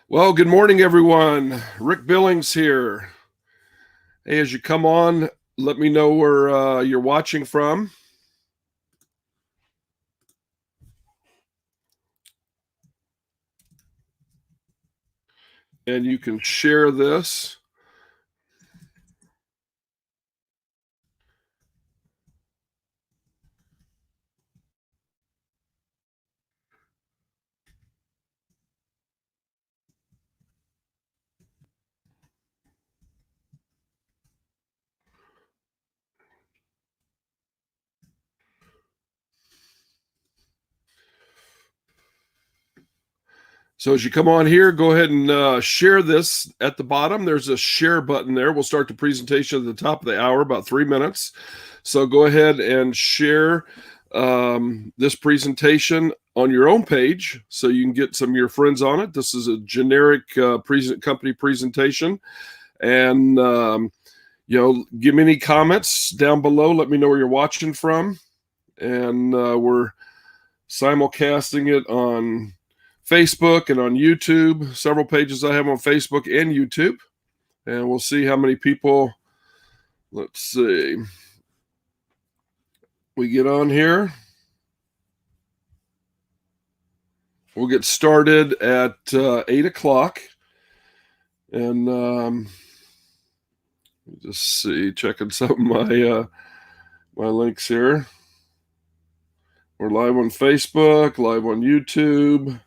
Well, good morning, everyone. Rick Billings here. Hey, as you come on, let me know where you're watching from. And you can share this. So as you come on here, go ahead and share this at the bottom. There's a share button there. We'll start the presentation at the top of the hour, about 3 minutes. So go ahead and share this presentation on your own page so you can get some of your friends on it. This is a generic company presentation. And, give me any comments down below. Let me know where you're watching from. And we're simulcasting it on Facebook and on YouTube. Several pages I have on Facebook and YouTube. And we'll see how many people, let's see, we get on here. We'll get started at 8 o'clock. And just see, checking some of my links here. We're live on Facebook, live on YouTube.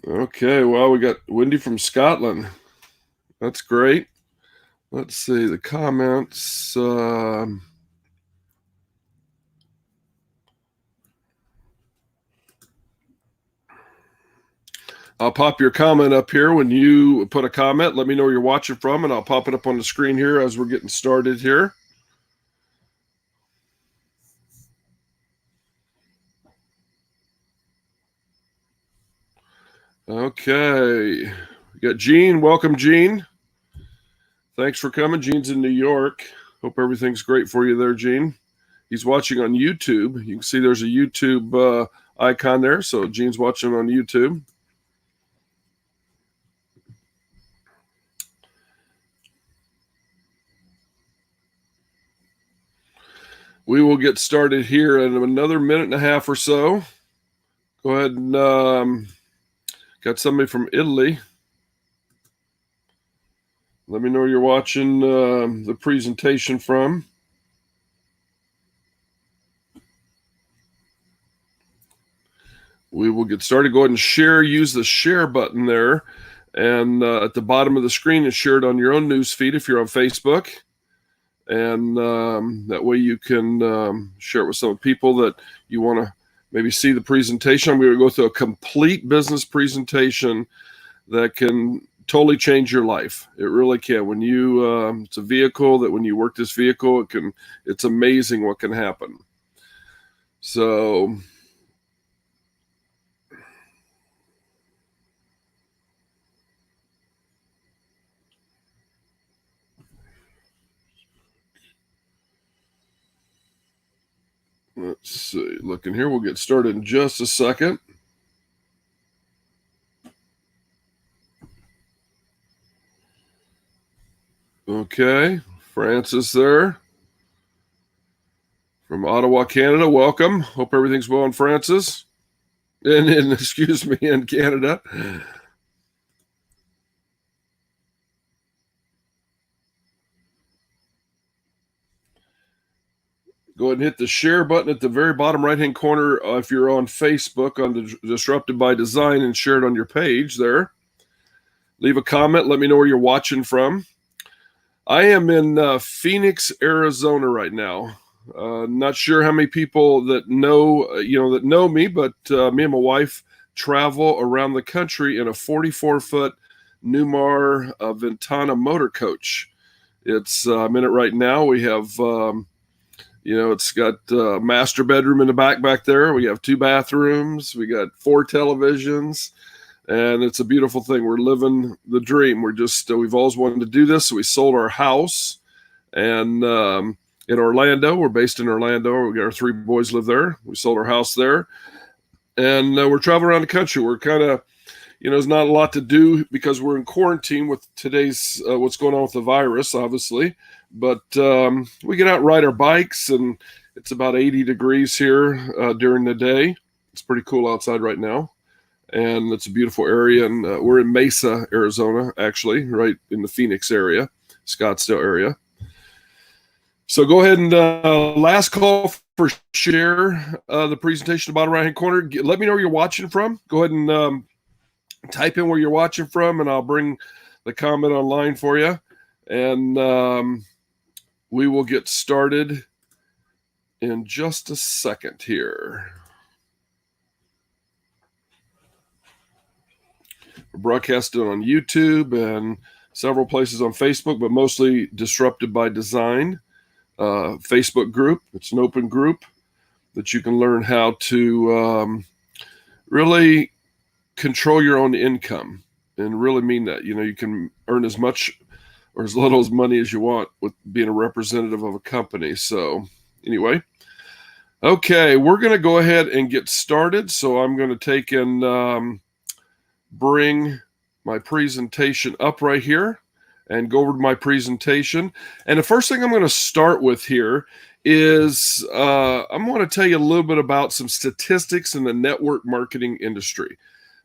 Okay, well, we got Wendy from Scotland. That's great. Let's see the comments. I'll pop your comment up here when you put a comment. Let me know where you're watching from, and I'll pop it up on the screen here as we're getting started here. Okay. We got Gene. Welcome, Gene. Thanks for coming. Gene's in New York. Hope everything's great for you there, Gene. He's watching on YouTube. You can see there's a YouTube icon there. So Gene's watching on YouTube. We will get started here in another minute and a half or so. Go ahead and got somebody from Italy. Let me know where you're watching the presentation from. We will get started. Go ahead and share. Use the share button there. And at the bottom of the screen, and share it on your own news feed if you're on Facebook. And that way you can share it with some people that you want to maybe see the presentation. I'm going to go through a complete business presentation that can totally change your life. It really can. When you, it's a vehicle that when you work this vehicle, it's amazing what can happen. So let's see, looking here, we'll get started in just a second. Okay, Francis there from Ottawa, Canada. Welcome. Hope everything's well in Francis. And excuse me, in Canada. Go ahead and hit the share button at the very bottom right-hand corner if you're on Facebook on the Disrupted by Design, and share it on your page there. Leave a comment. Let me know where you're watching from. I am in Phoenix, Arizona right now. Not sure how many people that know me, but me and my wife travel around the country in a 44-foot Newmar Ventana motor coach. I'm in it right now. We have, it's got a master bedroom in the back there. We have 2 bathrooms. We got 4 televisions. And it's a beautiful thing. We're living the dream. We've always wanted to do this. So we sold our house and in Orlando. We're based in Orlando. We got our 3 boys live there. We sold our house there. and we're traveling around the country. We're kind of, there's not a lot to do because we're in quarantine with today's what's going on with the virus, obviously. But we get out and ride our bikes, and it's about 80 degrees here during the day. It's pretty cool outside right now, and it's a beautiful area. And we're in Mesa, Arizona, actually, right in the Phoenix area, Scottsdale area. So go ahead and last call for share the presentation, bottom right-hand corner. Let me know where you're watching from. Go ahead and type in where you're watching from, and I'll bring the comment online for you. And we will get started in just a second here. We're broadcasting on YouTube and several places on Facebook, but mostly Disrupted by Design Facebook group. It's an open group that you can learn how to really control your own income, and really mean that. You can earn as much or as little as money as you want with being a representative of a company. So anyway, okay, we're going to go ahead and get started. So I'm going to take and bring my presentation up right here and go over to my presentation. And the first thing I'm going to start with here is I'm going to tell you a little bit about some statistics in the network marketing industry,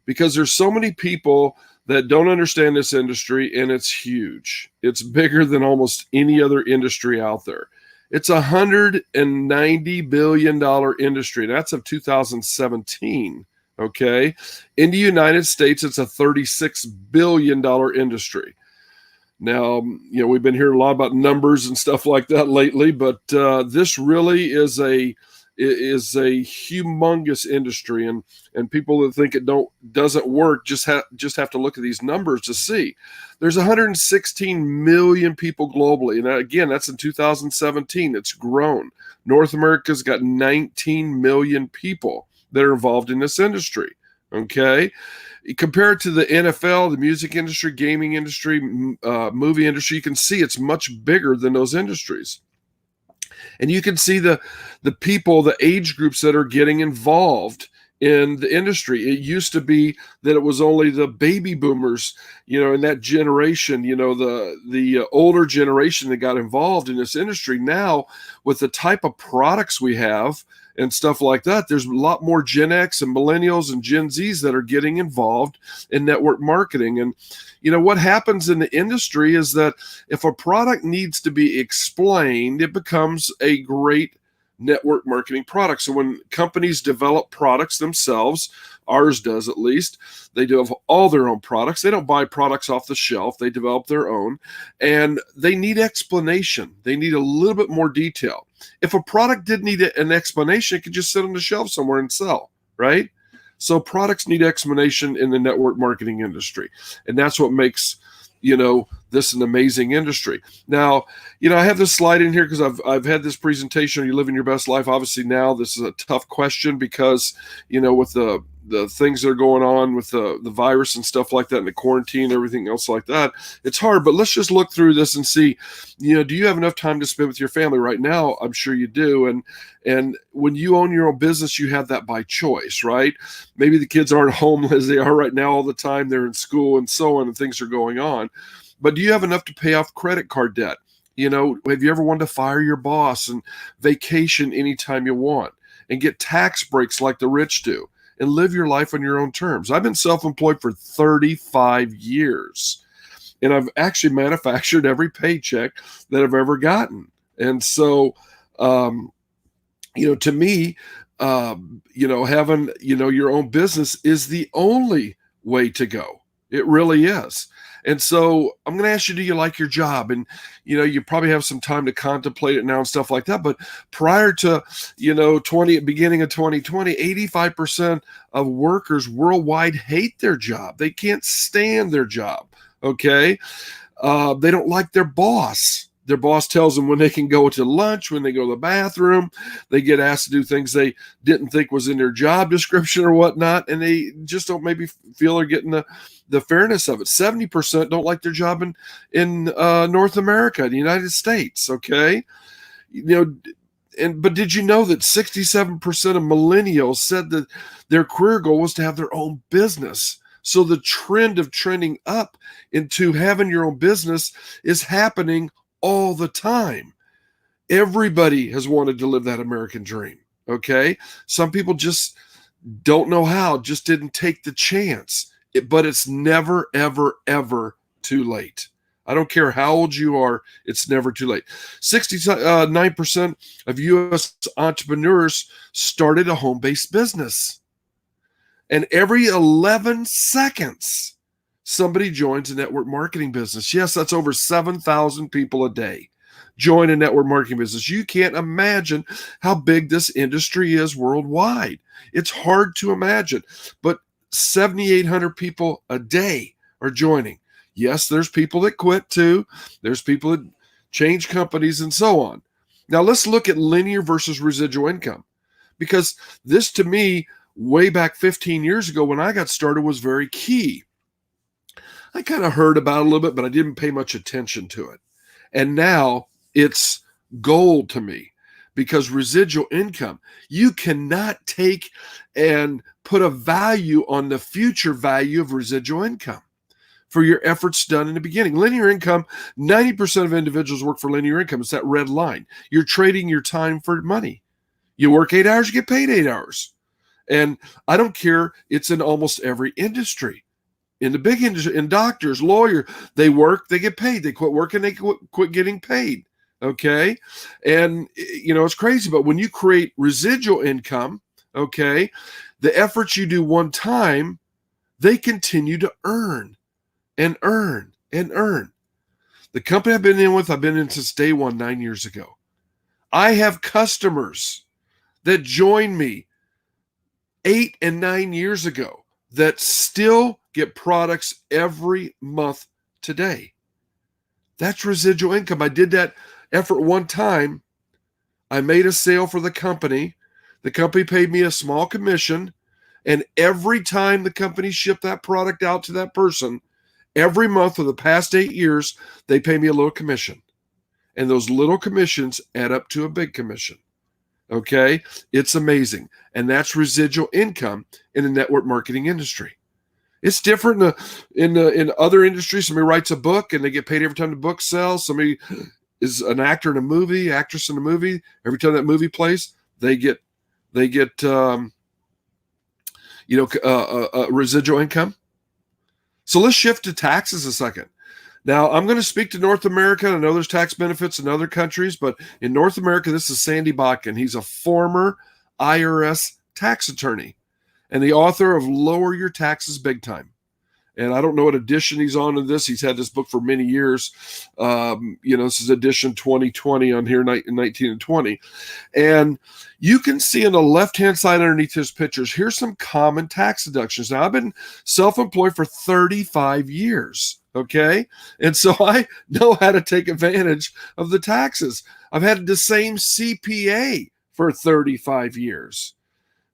because there's so many people that don't understand this industry, and it's huge. It's bigger than almost any other industry out there. It's a $190 billion industry. That's of 2017. Okay. In the United States, it's a $36 billion industry. Now, we've been hearing a lot about numbers and stuff like that lately, but this really is a humongous industry, and people that think it doesn't work just have to look at these numbers to see. There's 116 million people globally, and again, that's in 2017. It's grown. North America's got 19 million people that are involved in this industry. Okay. Compared to the NFL, the music industry, gaming industry, movie industry, you can see it's much bigger than those industries. And you can see the people, the age groups that are getting involved in the industry. It used to be that it was only the baby boomers, in that generation, the older generation that got involved in this industry. Now, with the type of products we have and stuff like that, there's a lot more Gen X and millennials and Gen Zs that are getting involved in network marketing. And what happens in the industry is that if a product needs to be explained, it becomes a great network marketing product. So when companies develop products themselves, ours does at least, they do have all their own products. They don't buy products off the shelf. They develop their own, and they need explanation. They need a little bit more detail. If a product didn't need an explanation, it could just sit on the shelf somewhere and sell, right? So products need explanation in the network marketing industry, and that's what makes this an amazing industry. Now, I have this slide in here because I've had this presentation. Are you living your best life? Obviously, now this is a tough question because with the things that are going on with the virus and stuff like that, and the quarantine, everything else like that, it's hard. But let's just look through this and see, do you have enough time to spend with your family right now? I'm sure you do. And when you own your own business, you have that by choice, right? Maybe the kids aren't home as they are right now all the time. They're in school and so on, and things are going on. But do you have enough to pay off credit card debt? Have you ever wanted to fire your boss and vacation anytime you want and get tax breaks like the rich do and live your life on your own terms? I've been self-employed for 35 years, and I've actually manufactured every paycheck that I've ever gotten. And so, to me, having, your own business is the only way to go. It really is. And so I'm going to ask you, do you like your job? And, you probably have some time to contemplate it now and stuff like that. But prior to, beginning of 2020, 85% of workers worldwide hate their job. They can't stand their job. Okay. They don't like their boss. Their boss tells them when they can go to lunch, when they go to the bathroom. They get asked to do things they didn't think was in their job description or whatnot, and they just don't maybe feel they're getting the fairness of it. 70% don't like their job in North America, the United States, okay? But did you know that 67% of millennials said that their career goal was to have their own business? So the trend of trending up into having your own business is happening all the time. Everybody has wanted to live that American dream. Okay. Some people just don't know how, just didn't take the chance. But it's never, ever, ever too late. I don't care how old you are, it's never too late. 69% of U.S. entrepreneurs started a home-based business. And every 11 seconds, somebody joins a network marketing business. Yes, that's over 7,000 people a day join a network marketing business. You can't imagine how big this industry is worldwide. It's hard to imagine, but 7,800 people a day are joining. Yes, there's people that quit too. There's people that change companies and so on. Now let's look at linear versus residual income, because this to me, way back 15 years ago when I got started, was very key. I kind of heard about it a little bit, but I didn't pay much attention to it. And now it's gold to me, because residual income, you cannot take and put a value on the future value of residual income for your efforts done in the beginning. Linear income, 90% of individuals work for linear income. It's that red line. You're trading your time for money. You work 8 hours, you get paid 8 hours. And I don't care, it's in almost every industry. In the big industry, in doctors, lawyers, they work, they get paid. They quit working, they quit getting paid. Okay. And, it's crazy. But when you create residual income, okay, the efforts you do one time, they continue to earn and earn and earn. The company I've been in since day one, 9 years ago. I have customers that joined me 8 and 9 years ago that still get products every month today. That's residual income. I did that effort one time. I made a sale for the company. The company paid me a small commission. And every time the company shipped that product out to that person, every month for the past 8 years, they pay me a little commission. And those little commissions add up to a big commission. Okay? It's amazing. And that's residual income in the network marketing industry. It's different in other industries. Somebody writes a book and they get paid every time the book sells. Somebody is an actor in a movie, actress in a movie. Every time that movie plays, they get residual income. So let's shift to taxes a second. Now, I'm going to speak to North America. I know there's tax benefits in other countries, but in North America, this is Sandy Botkin. He's a former IRS tax attorney and the author of Lower Your Taxes Big Time. And I don't know what edition he's on in this. He's had this book for many years. This is edition 2020 on here, 19 and 20. And you can see on the left-hand side underneath his pictures, here's some common tax deductions. Now, I've been self-employed for 35 years, okay? And so I know how to take advantage of the taxes. I've had the same CPA for 35 years.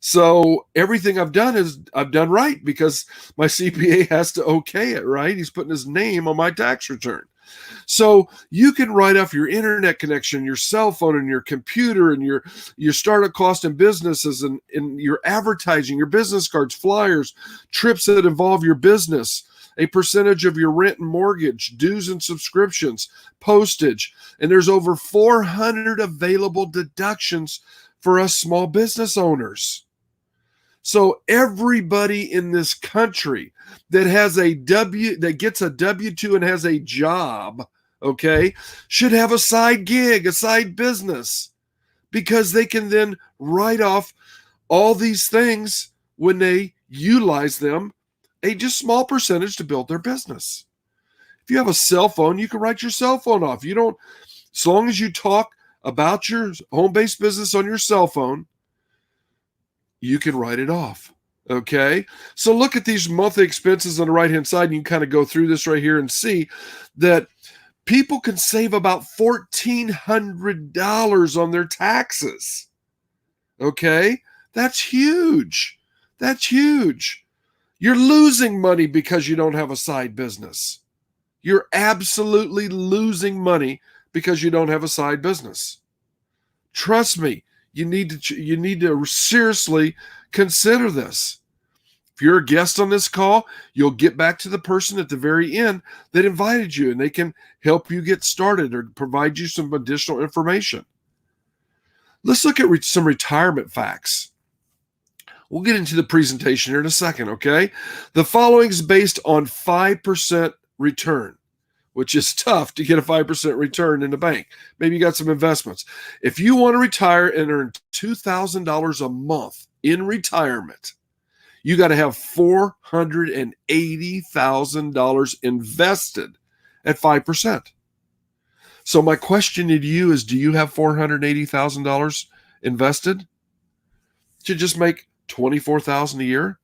So everything I've done right, because my CPA has to okay it, right? He's putting his name on my tax return. So you can write off your internet connection, your cell phone, and your computer, and your startup cost in businesses, and your advertising, your business cards, flyers, trips that involve your business, a percentage of your rent and mortgage, dues and subscriptions, postage. And there's over 400 available deductions for us small business owners. So everybody in this country that gets a W-2 and has a job, okay, should have a side gig, a side business, because they can then write off all these things when they utilize them, a just small percentage to build their business. If you have a cell phone, you can write your cell phone off. As long as you talk about your home-based business on your cell phone, you can write it off. Okay. So look at these monthly expenses on the right-hand side. And you can kind of go through this right here and see that people can save about $1,400 on their taxes. Okay. That's huge. That's huge. You're losing money because you don't have a side business. You're absolutely losing money because you don't have a side business. Trust me, you need to seriously consider this. If you're a guest on this call, you'll get back to the person at the very end that invited you, and they can help you get started or provide you some additional information. Let's look at some retirement facts. We'll get into the presentation here in a second, okay? The following is based on 5% return, which is tough to get a 5% return in the bank. Maybe you got some investments. If you want to retire and earn $2,000 a month in retirement, you got to have $480,000 invested at 5%. So my question to you is, do you have $480,000 invested to just make $24,000 a year?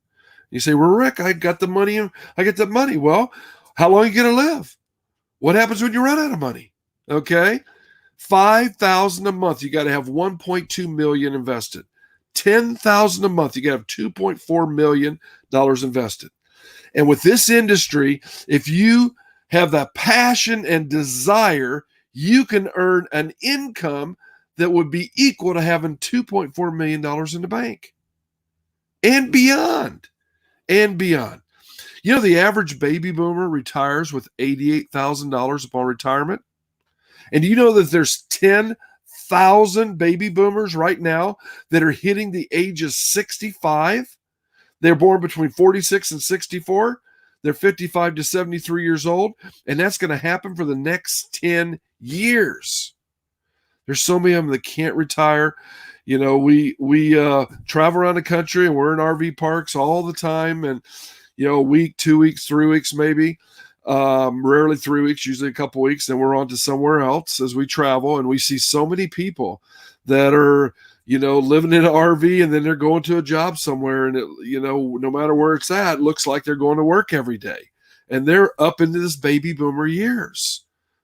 You say, well, Rick, I got the money. I get that money. Well, how long are you going to live? What happens when you run out of money? Okay. $5,000 a month. You got to have $1.2 million invested. $10,000 a month, you got to have $2.4 million invested. And with this industry, if you have that passion and desire, you can earn an income that would be equal to having $2.4 million in the bank and beyond. And beyond. You know, the average baby boomer retires with $88,000 upon retirement. And do you know that there's 10,000 baby boomers right now that are hitting the age of 65? They're born between 46 and 64. They're 55 to 73 years old, and that's going to happen for the next 10 years. There's so many of them that can't retire. You know, we travel around the country, and we're in RV parks all the time, and you know, a week, 2 weeks, 3 weeks maybe. Rarely 3 weeks, usually a couple weeks, then we're on to somewhere else as we travel, and we see so many people that are, you know, living in an RV, and then they're going to a job somewhere, and it, you know, no matter where it's at, it looks like they're going to work every day, and they're up into this baby boomer years.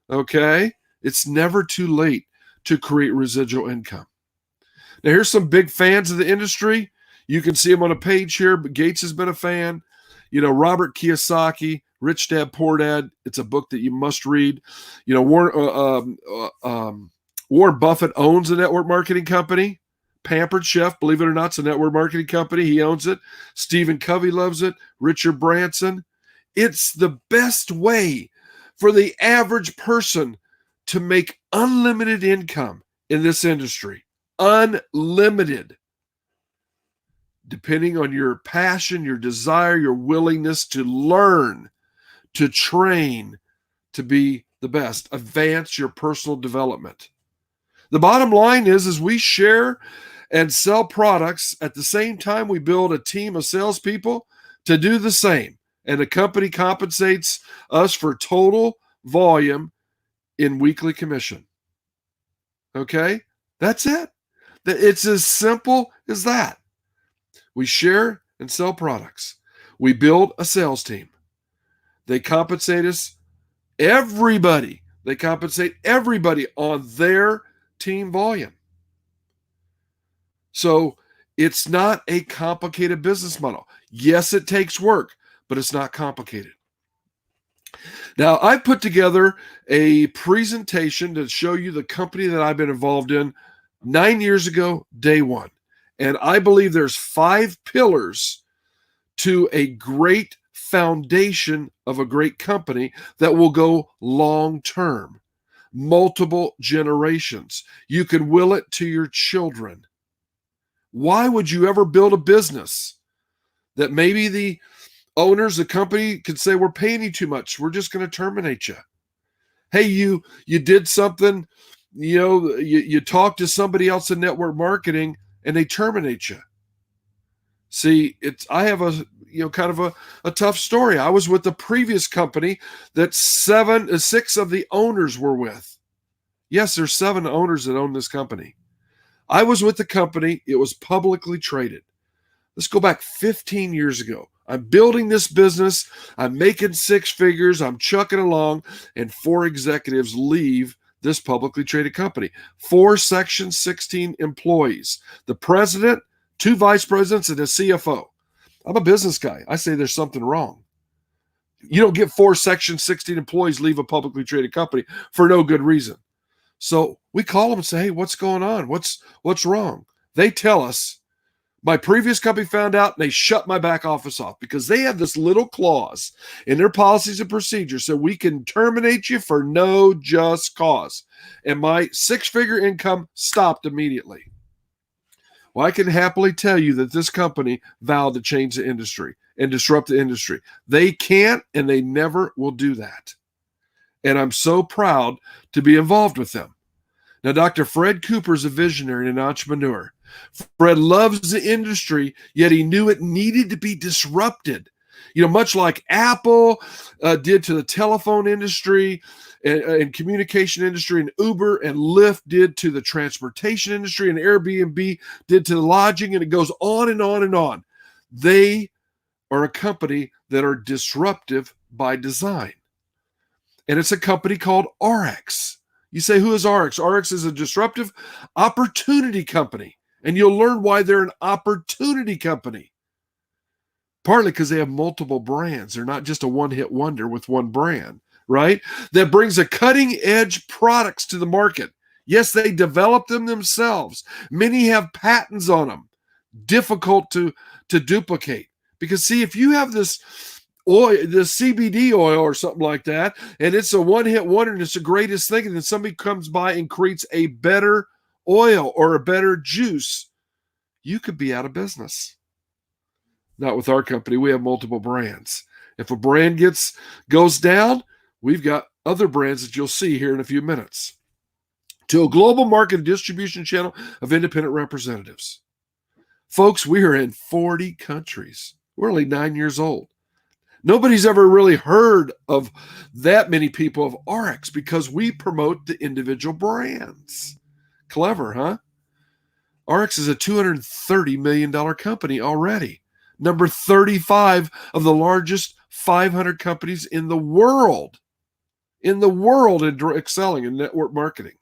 Okay, it's never too late to create residual income. Now, here's some big fans of the industry. You can see them on a page here, but Gates has been a fan. You know, Robert Kiyosaki, Rich Dad, Poor Dad. It's a book that you must read. You know, Warren Buffett owns a network marketing company. Pampered Chef, believe it or not, it's a network marketing company. He owns it. Stephen Covey loves it. Richard Branson. It's the best way for the average person to make unlimited income in this industry. Unlimited. Depending on your passion, your desire, your willingness to learn, to train, to be the best, advance your personal development. The bottom line is we share and sell products. At the same time, we build a team of salespeople to do the same. And the company compensates us for total volume in weekly commission. Okay? That's it. It's as simple as that. We share and sell products. We build a sales team. They compensate us, everybody. They compensate everybody on their team volume. So it's not a complicated business model. Yes, it takes work, but it's not complicated. Now, I put together a presentation to show you the company that I've been involved in 9 years ago, day one. And I believe there's 5 pillars to a great foundation of a great company that will go long term, multiple generations. You can will it to your children. Why would you ever build a business that maybe the owners, the company could say, we're paying you too much, we're just going to terminate you? Hey, you did something, you know, you talked to somebody else in network marketing and they terminate you. See, I have a, you know, kind of a tough story. I was with the previous company that 6 of the owners were with. Yes, there's 7 owners that own this company. I was with the company. It was publicly traded. Let's go back 15 years ago. I'm building this business. I'm making 6 figures. I'm chucking along, and 4 executives leave this publicly traded company. 4 Section 16 employees. The president, 2 vice presidents, and a CFO. I'm a business guy. I say there's something wrong. You don't get 4 Section 16 employees leave a publicly traded company for no good reason. So we call them and say, hey, what's going on? What's wrong? They tell us, my previous company found out, and they shut my back office off because they have this little clause in their policies and procedures so we can terminate you for no just cause. And my 6-figure income stopped immediately. Well, I can happily tell you that this company vowed to change the industry and disrupt the industry. They can't, and they never will do that. And I'm so proud to be involved with them. Now, Dr. Fred Cooper is a visionary and an entrepreneur. Fred loves the industry, yet he knew it needed to be disrupted. Much like Apple did to the telephone industry and communication industry, and Uber and Lyft did to the transportation industry, and Airbnb did to the lodging, and it goes on and on and on. They are a company that are disruptive by design. And it's a company called RX. You say, who is RX? RX is a disruptive opportunity company. And you'll learn why they're an opportunity company. Partly because they have multiple brands. They're not just a one-hit wonder with one brand, right? That brings a cutting-edge products to the market. Yes, they develop them themselves. Many have patents on them. Difficult to duplicate. Because see, if you have this oil, this CBD oil or something like that, and it's a one-hit wonder and it's the greatest thing, and then somebody comes by and creates a better oil or a better juice, you could be out of business. Not with our company. We have multiple brands. If a brand goes down, we've got other brands that you'll see here in a few minutes. To a global market and distribution channel of independent representatives. Folks, we are in 40 countries. We're only 9 years old. Nobody's ever really heard of that many people of RX because we promote the individual brands. Clever, huh? RX is a $230 million company already. Number 35 of the largest 500 companies in the world. In excelling in network marketing.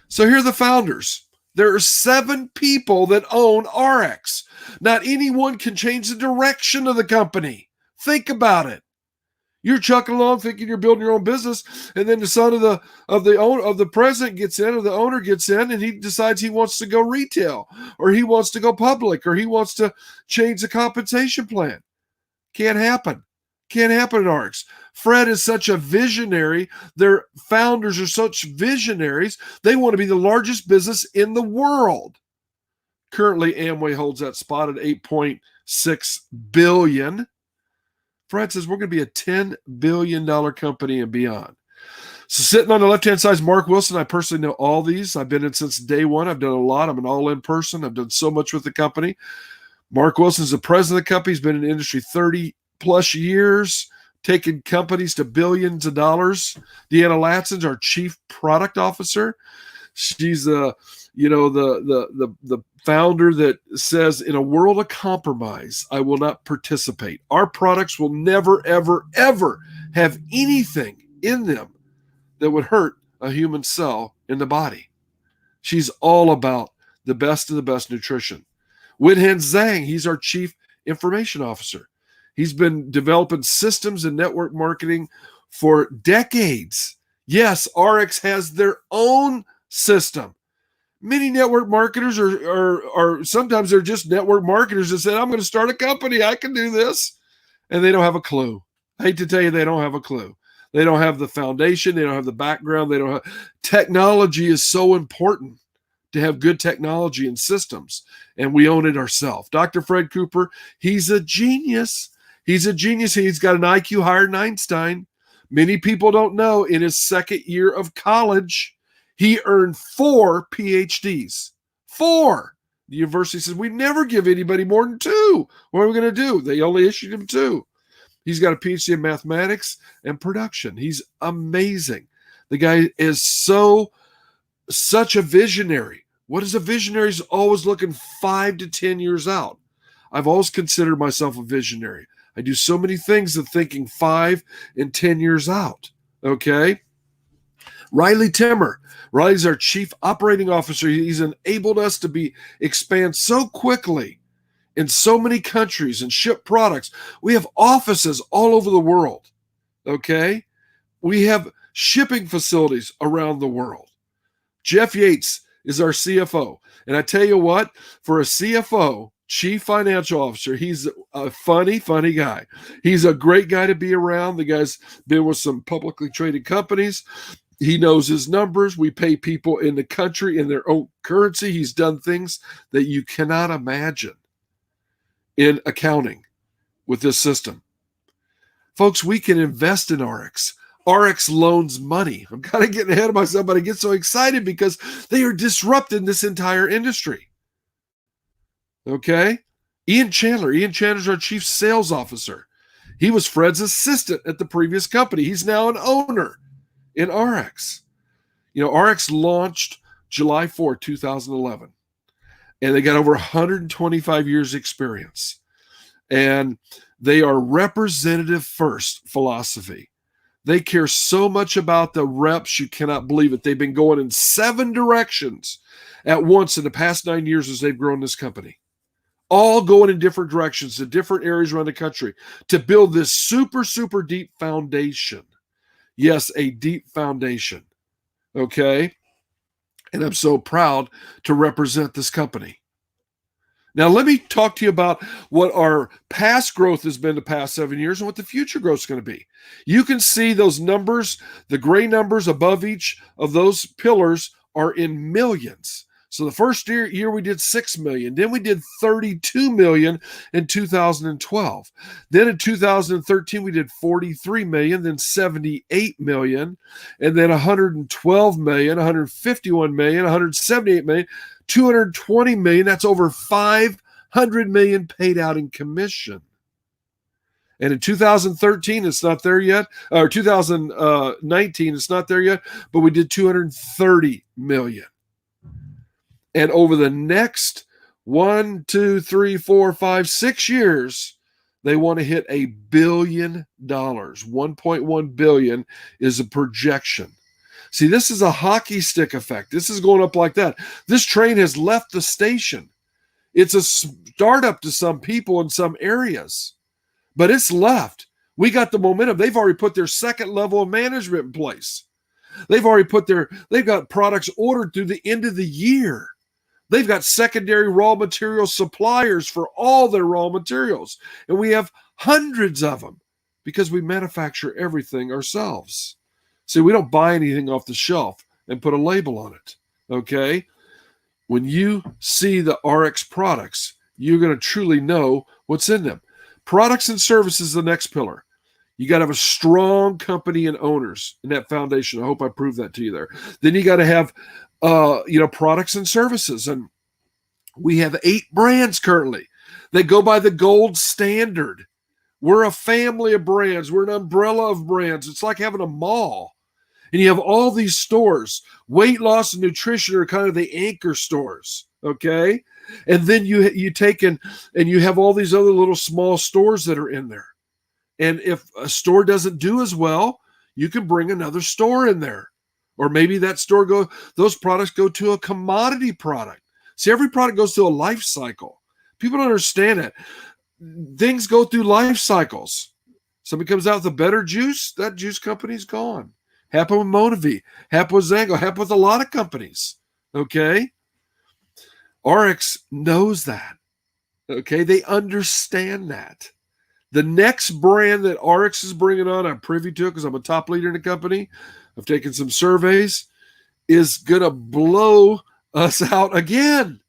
So here are the founders. There are 7 people that own RX. Not anyone can change the direction of the company. Think about it. You're chucking along thinking you're building your own business, and then the son of the president gets in, or the owner gets in, and he decides he wants to go retail, or he wants to go public, or he wants to change the compensation plan. Can't happen. Can't happen at RX. Fred is such a visionary. Their founders are such visionaries. They want to be the largest business in the world. Currently, Amway holds that spot at $8.6 billion. Fred says we're going to be a $10 billion company and beyond. So sitting on the left-hand side is Mark Wilson. I personally know all these. I've been in since day one. I've done a lot. I'm an all-in person. I've done so much with the company. Mark Wilson is the president of the company. He's been in the industry 30-plus years, taking companies to billions of dollars. Deanna Latson's our chief product officer. She's the founder that says, in a world of compromise, I will not participate. Our products will never, ever, ever have anything in them that would hurt a human cell in the body. She's all about the best of the best nutrition. Wenhan Zhang, he's our chief information officer. He's been developing systems and network marketing for decades. Yes, RX has their own system. Many network marketers are sometimes they're just network marketers that said, I'm going to start a company. I can do this. And they don't have a clue. I hate to tell you, they don't have a clue. They don't have the foundation. They don't have the background. Technology is so important to have good technology and systems. And we own it ourselves. Dr. Fred Cooper, he's a genius. He's a genius. He's got an IQ higher than Einstein. Many people don't know, in his second year of college, he earned 4 PhDs. 4. The university says, we never give anybody more than 2. What are we going to do? They only issued him 2. He's got a PhD in mathematics and production. He's amazing. The guy is such a visionary. What is a visionary? He's always looking 5 to 10 years out. I've always considered myself a visionary. I do so many things of thinking 5 and 10 years out. Okay? Riley Timmer. Riley's our chief operating officer. He's enabled us to expand so quickly in so many countries and ship products. We have offices all over the world. Okay? We have shipping facilities around the world. Jeff Yates is our CFO. And I tell you what, for a CFO, Chief Financial Officer, he's a funny guy. He's a great guy to be around. The guy's been with some publicly traded companies. He knows his numbers. We pay people in the country in their own currency. He's done things that you cannot imagine in accounting with this system. Folks, we can invest in RX. RX loans money. I'm kind of getting ahead of myself, but I get so excited because they are disrupting this entire industry. Okay? Ian Chandler's our chief sales officer. He was Fred's assistant at the previous company. He's now an owner in RX. RX launched July 4, 2011, and they got over 125 years experience. And they are representative first philosophy. They care so much about the reps, you cannot believe it. They've been going in 7 directions at once in the past 9 years as they've grown this company. All going in different directions to different areas around the country to build this super, super deep foundation. Yes, a deep foundation. Okay? And I'm so proud to represent this company. Now, let me talk to you about what our past growth has been the past 7 years and what the future growth is going to be. You can see those numbers, the gray numbers above each of those pillars are in millions. So the first year we did 6 million. Then we did 32 million in 2012. Then in 2013, we did 43 million, then 78 million, and then 112 million, 151 million, 178 million, 220 million. That's over 500 million paid out in commission. And in 2013, it's not there yet. Or 2019, it's not there yet, but we did 230 million. And over the next 1, 2, 3, 4, 5, 6 years, they want to hit $1 billion. 1.1 billion is a projection. See, this is a hockey stick effect. This is going up like that. This train has left the station. It's a startup to some people in some areas, but it's left. We got the momentum. They've already put their second level of management in place. They've got products ordered through the end of the year. They've got secondary raw material suppliers for all their raw materials. And we have hundreds of them because we manufacture everything ourselves. See, we don't buy anything off the shelf and put a label on it, okay? When you see the RX products, you're going to truly know what's in them. Products and services is the next pillar. You got to have a strong company and owners in that foundation. I hope I proved that to you there. Then you got to have products and services. And we have 8 brands currently. They go by the gold standard. We're a family of brands. We're an umbrella of brands. It's like having a mall. And you have all these stores. Weight loss and nutrition are kind of the anchor stores, okay? And then you take and you have all these other little small stores that are in there. And if a store doesn't do as well, you can bring another store in there. Or maybe those products go to a commodity product. See, every product goes through a life cycle. People don't understand it. Things go through life cycles. Somebody comes out with a better juice, that juice company's gone. Happened with Motivie, happened with Zango, happened with a lot of companies. Okay? RX knows that. Okay? They understand that. The next brand that RX is bringing on, I'm privy to it because I'm a top leader in the company. I've taken some surveys, is going to blow us out again.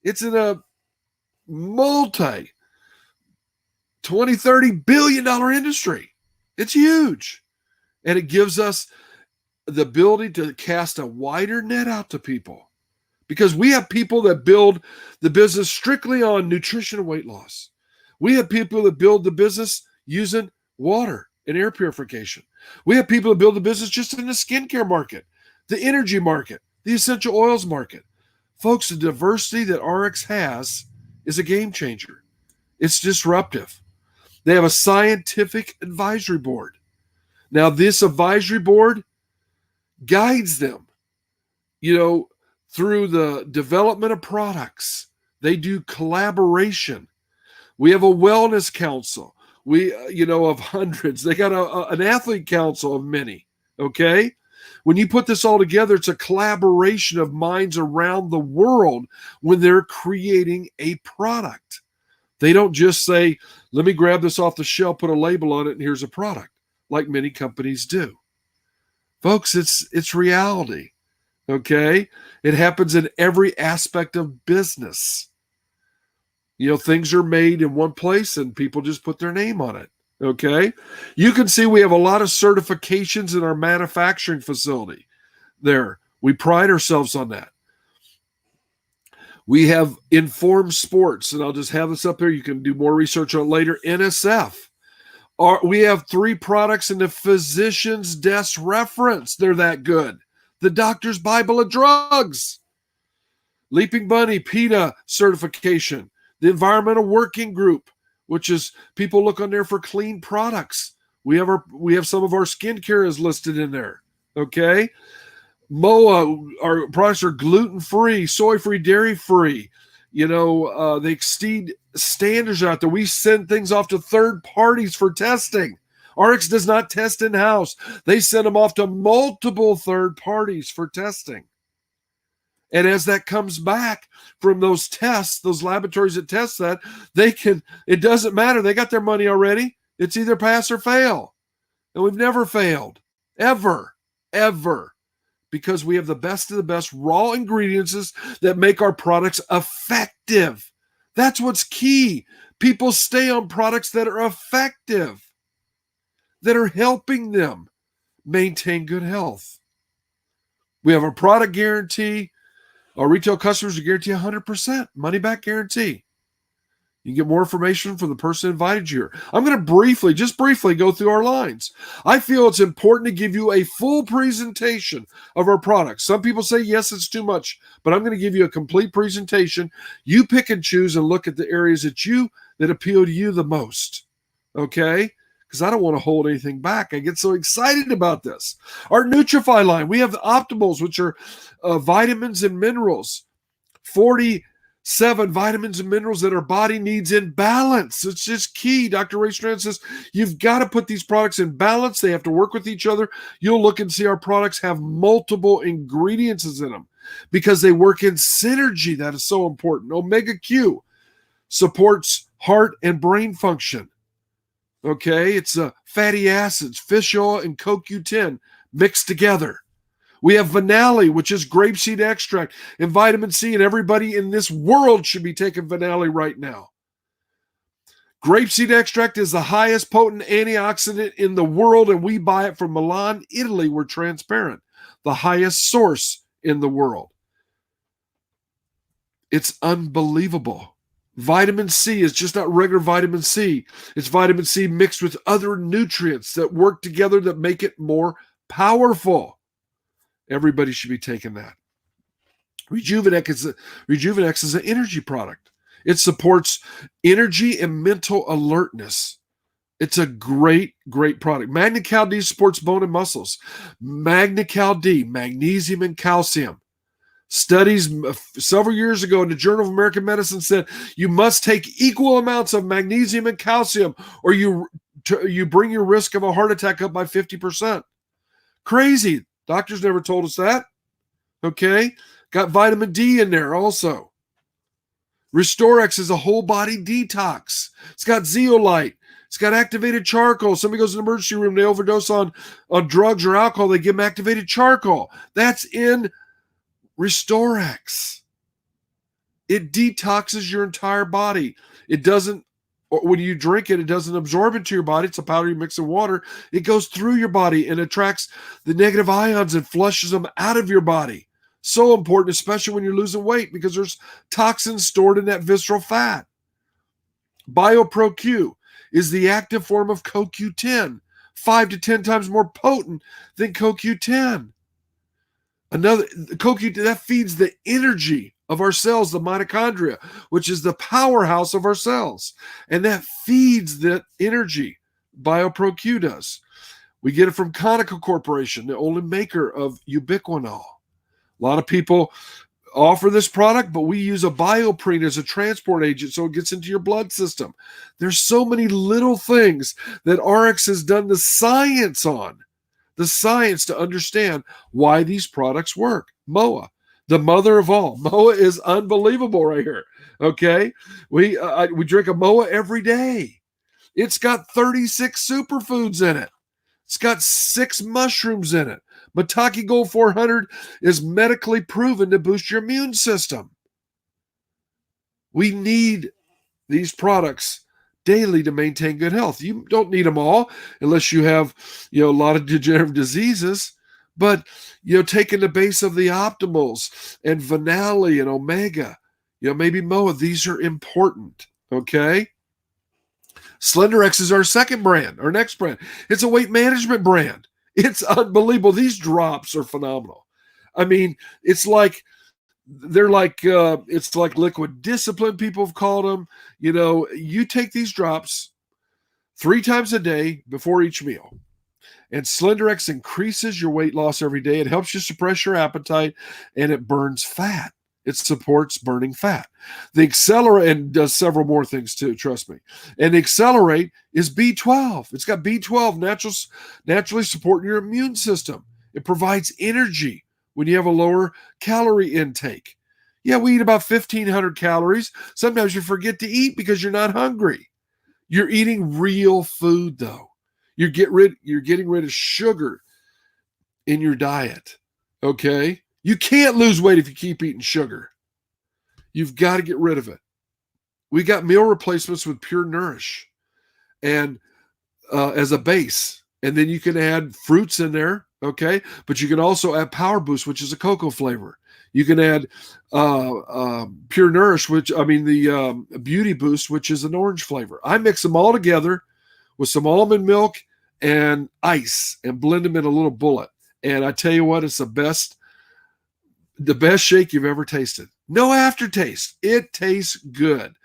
It's in a multi-$20, $30 billion industry. It's huge. And it gives us the ability to cast a wider net out to people. Because we have people that build the business strictly on nutrition and weight loss. We have people that build the business using water and air purification. We have people that build the business just in the skincare market, the energy market, the essential oils market. Folks, the diversity that RX has is a game changer. It's disruptive. They have a scientific advisory board. Now, this advisory board guides them, through the development of products. They do collaboration. We have a wellness council. We, of hundreds. They got an athlete council of many. Okay? When you put this all together, it's a collaboration of minds around the world when they're creating a product. They don't just say, let me grab this off the shelf, put a label on it, and here's a product, like many companies do. Folks, it's reality. Okay? It happens in every aspect of business. You know, things are made in one place and people just put their name on it. Okay? You can see we have a lot of certifications in our manufacturing facility there. We pride ourselves on that. We have Informed Sports, and I'll just have this up there. You can do more research on it later. NSF. We have 3 products in the physician's desk reference. They're that good. The Doctor's Bible of Drugs. Leaping Bunny, PETA certification. The Environmental Working Group, which is people look on there for clean products. We have some of our skincare is listed in there. Okay? MOA, our products are gluten-free, soy-free, dairy-free. You know, they exceed standards out there. We send things off to third parties for testing. RX does not test in-house. They send them off to multiple third parties for testing. And as that comes back from those tests, those laboratories that test that, it doesn't matter. They got their money already. It's either pass or fail. And we've never failed. Ever. Because we have the best of the best raw ingredients that make our products effective. That's what's key. People stay on products that are effective, that are helping them maintain good health. We have a product guarantee. Our retail customers are guaranteed 100% money-back guarantee. You can get more information from the person who invited you here. I'm going to just briefly go through our lines. I feel it's important to give you a full presentation of our products. Some people say, yes, it's too much, but I'm going to give you a complete presentation. You pick and choose and look at the areas that appeal to you the most, okay? Because I don't want to hold anything back. I get so excited about this. Our Nutrify line, we have the Optimals, which are vitamins and minerals. 47 vitamins and minerals that our body needs in balance. It's just key. Dr. Ray Strand says, you've got to put these products in balance. They have to work with each other. You'll look and see our products have multiple ingredients in them because they work in synergy. That is so important. Omega Q supports heart and brain function. Okay, it's fatty acids, fish oil, and CoQ10 mixed together. We have Vanali, which is grapeseed extract, and vitamin C, and everybody in this world should be taking Vanali right now. Grapeseed extract is the highest potent antioxidant in the world, and we buy it from Milan, Italy. We're transparent. The highest source in the world. It's unbelievable. Vitamin C is just not regular vitamin C. It's vitamin C mixed with other nutrients that work together that make it more powerful. Everybody should be taking that. Rejuvenex is an energy product. It supports energy and mental alertness. It's a great product. MagnaCal D supports bone and muscles. MagnaCal D, magnesium and calcium. Studies several years ago in the Journal of American Medicine said you must take equal amounts of magnesium and calcium or you bring your risk of a heart attack up by 50%. Crazy. Doctors never told us that. Okay. Got vitamin D in there also. Restorex is a whole body detox. It's got zeolite. It's got activated charcoal. Somebody goes to the emergency room, they overdose on drugs or alcohol, they give them activated charcoal. That's in Restorex. It detoxes your entire body. It doesn't, when you drink it, it doesn't absorb into your body. It's a powder you mix in water. It goes through your body and attracts the negative ions and flushes them out of your body. So important, especially when you're losing weight, because there's toxins stored in that visceral fat. BioPro-Q is the active form of CoQ10, 5 to 10 times more potent than CoQ10. Another CoQ10 that feeds the energy of our cells, the mitochondria, which is the powerhouse of our cells, and that feeds that energy. BioPro-Q does. We get it from Conoco Corporation, the only maker of ubiquinol. A lot of people offer this product, but we use a bioprene as a transport agent so it gets into your blood system. There's so many little things that RX has done the science on the science to understand why these products work. MOA, the mother of all. MOA is unbelievable right here. Okay, we drink a MOA every day. It's got 36 superfoods in it. It's got 6 mushrooms in it. Mataki Gold 400 is medically proven to boost your immune system. We need these products daily to maintain good health. You don't need them all unless you have, a lot of degenerative diseases. But, taking the base of the optimals and Vinali and Omega, maybe MOA, these are important. Okay. SLENDERIIZ is our second brand, our next brand. It's a weight management brand. It's unbelievable. These drops are phenomenal. I mean, it's like liquid discipline, people have called them. You take these drops 3 times a day before each meal. And SLENDERIIZ increases your weight loss every day. It helps you suppress your appetite, and it burns fat. It supports burning fat. The Accelerate, and does several more things too, trust me. And the Accelerate is B12. It's got B12 naturally supporting your immune system. It provides energy when you have a lower calorie intake. Yeah, we eat about 1,500 calories. Sometimes you forget to eat because you're not hungry. You're eating real food, though. You're getting rid of sugar in your diet. Okay? You can't lose weight if you keep eating sugar. You've got to get rid of it. We got meal replacements with Pure Nourish and as a base. And then you can add fruits in there, okay? But you can also add Power Boost, which is a cocoa flavor. You can add Pure Nourish, the Beauty Boost, which is an orange flavor. I mix them all together with some almond milk and ice and blend them in a little bullet. And I tell you what, it's the best shake you've ever tasted. No aftertaste. It tastes good.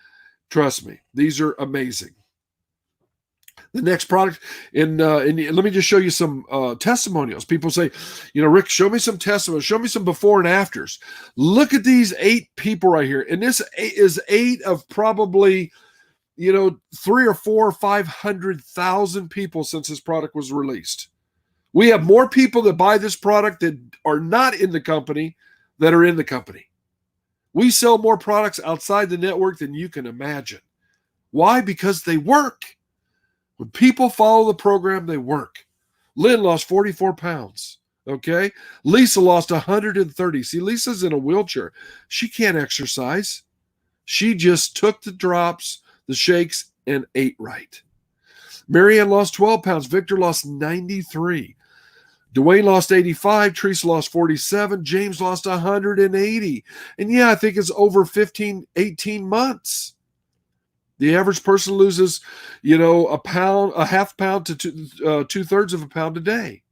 Trust me. These are amazing. The next product, and let me just show you some testimonials. People say, Rick, show me some testimonials. Show me some before and afters. Look at these 8 people right here. And this is 8 of probably, 3 or 4 or 500,000 people since this product was released. We have more people that buy this product that are not in the company that are in the company. We sell more products outside the network than you can imagine. Why? Because they work. When people follow the program, they work. Lynn lost 44 pounds. Okay. Lisa lost 130. See, Lisa's in a wheelchair. She can't exercise. She just took the drops, the shakes, and ate right. Marianne lost 12 pounds. Victor lost 93. Dwayne lost 85. Teresa lost 47. James lost 180. And yeah, I think it's over 18 months. The average person loses, a half pound to 2/3 of a pound a day.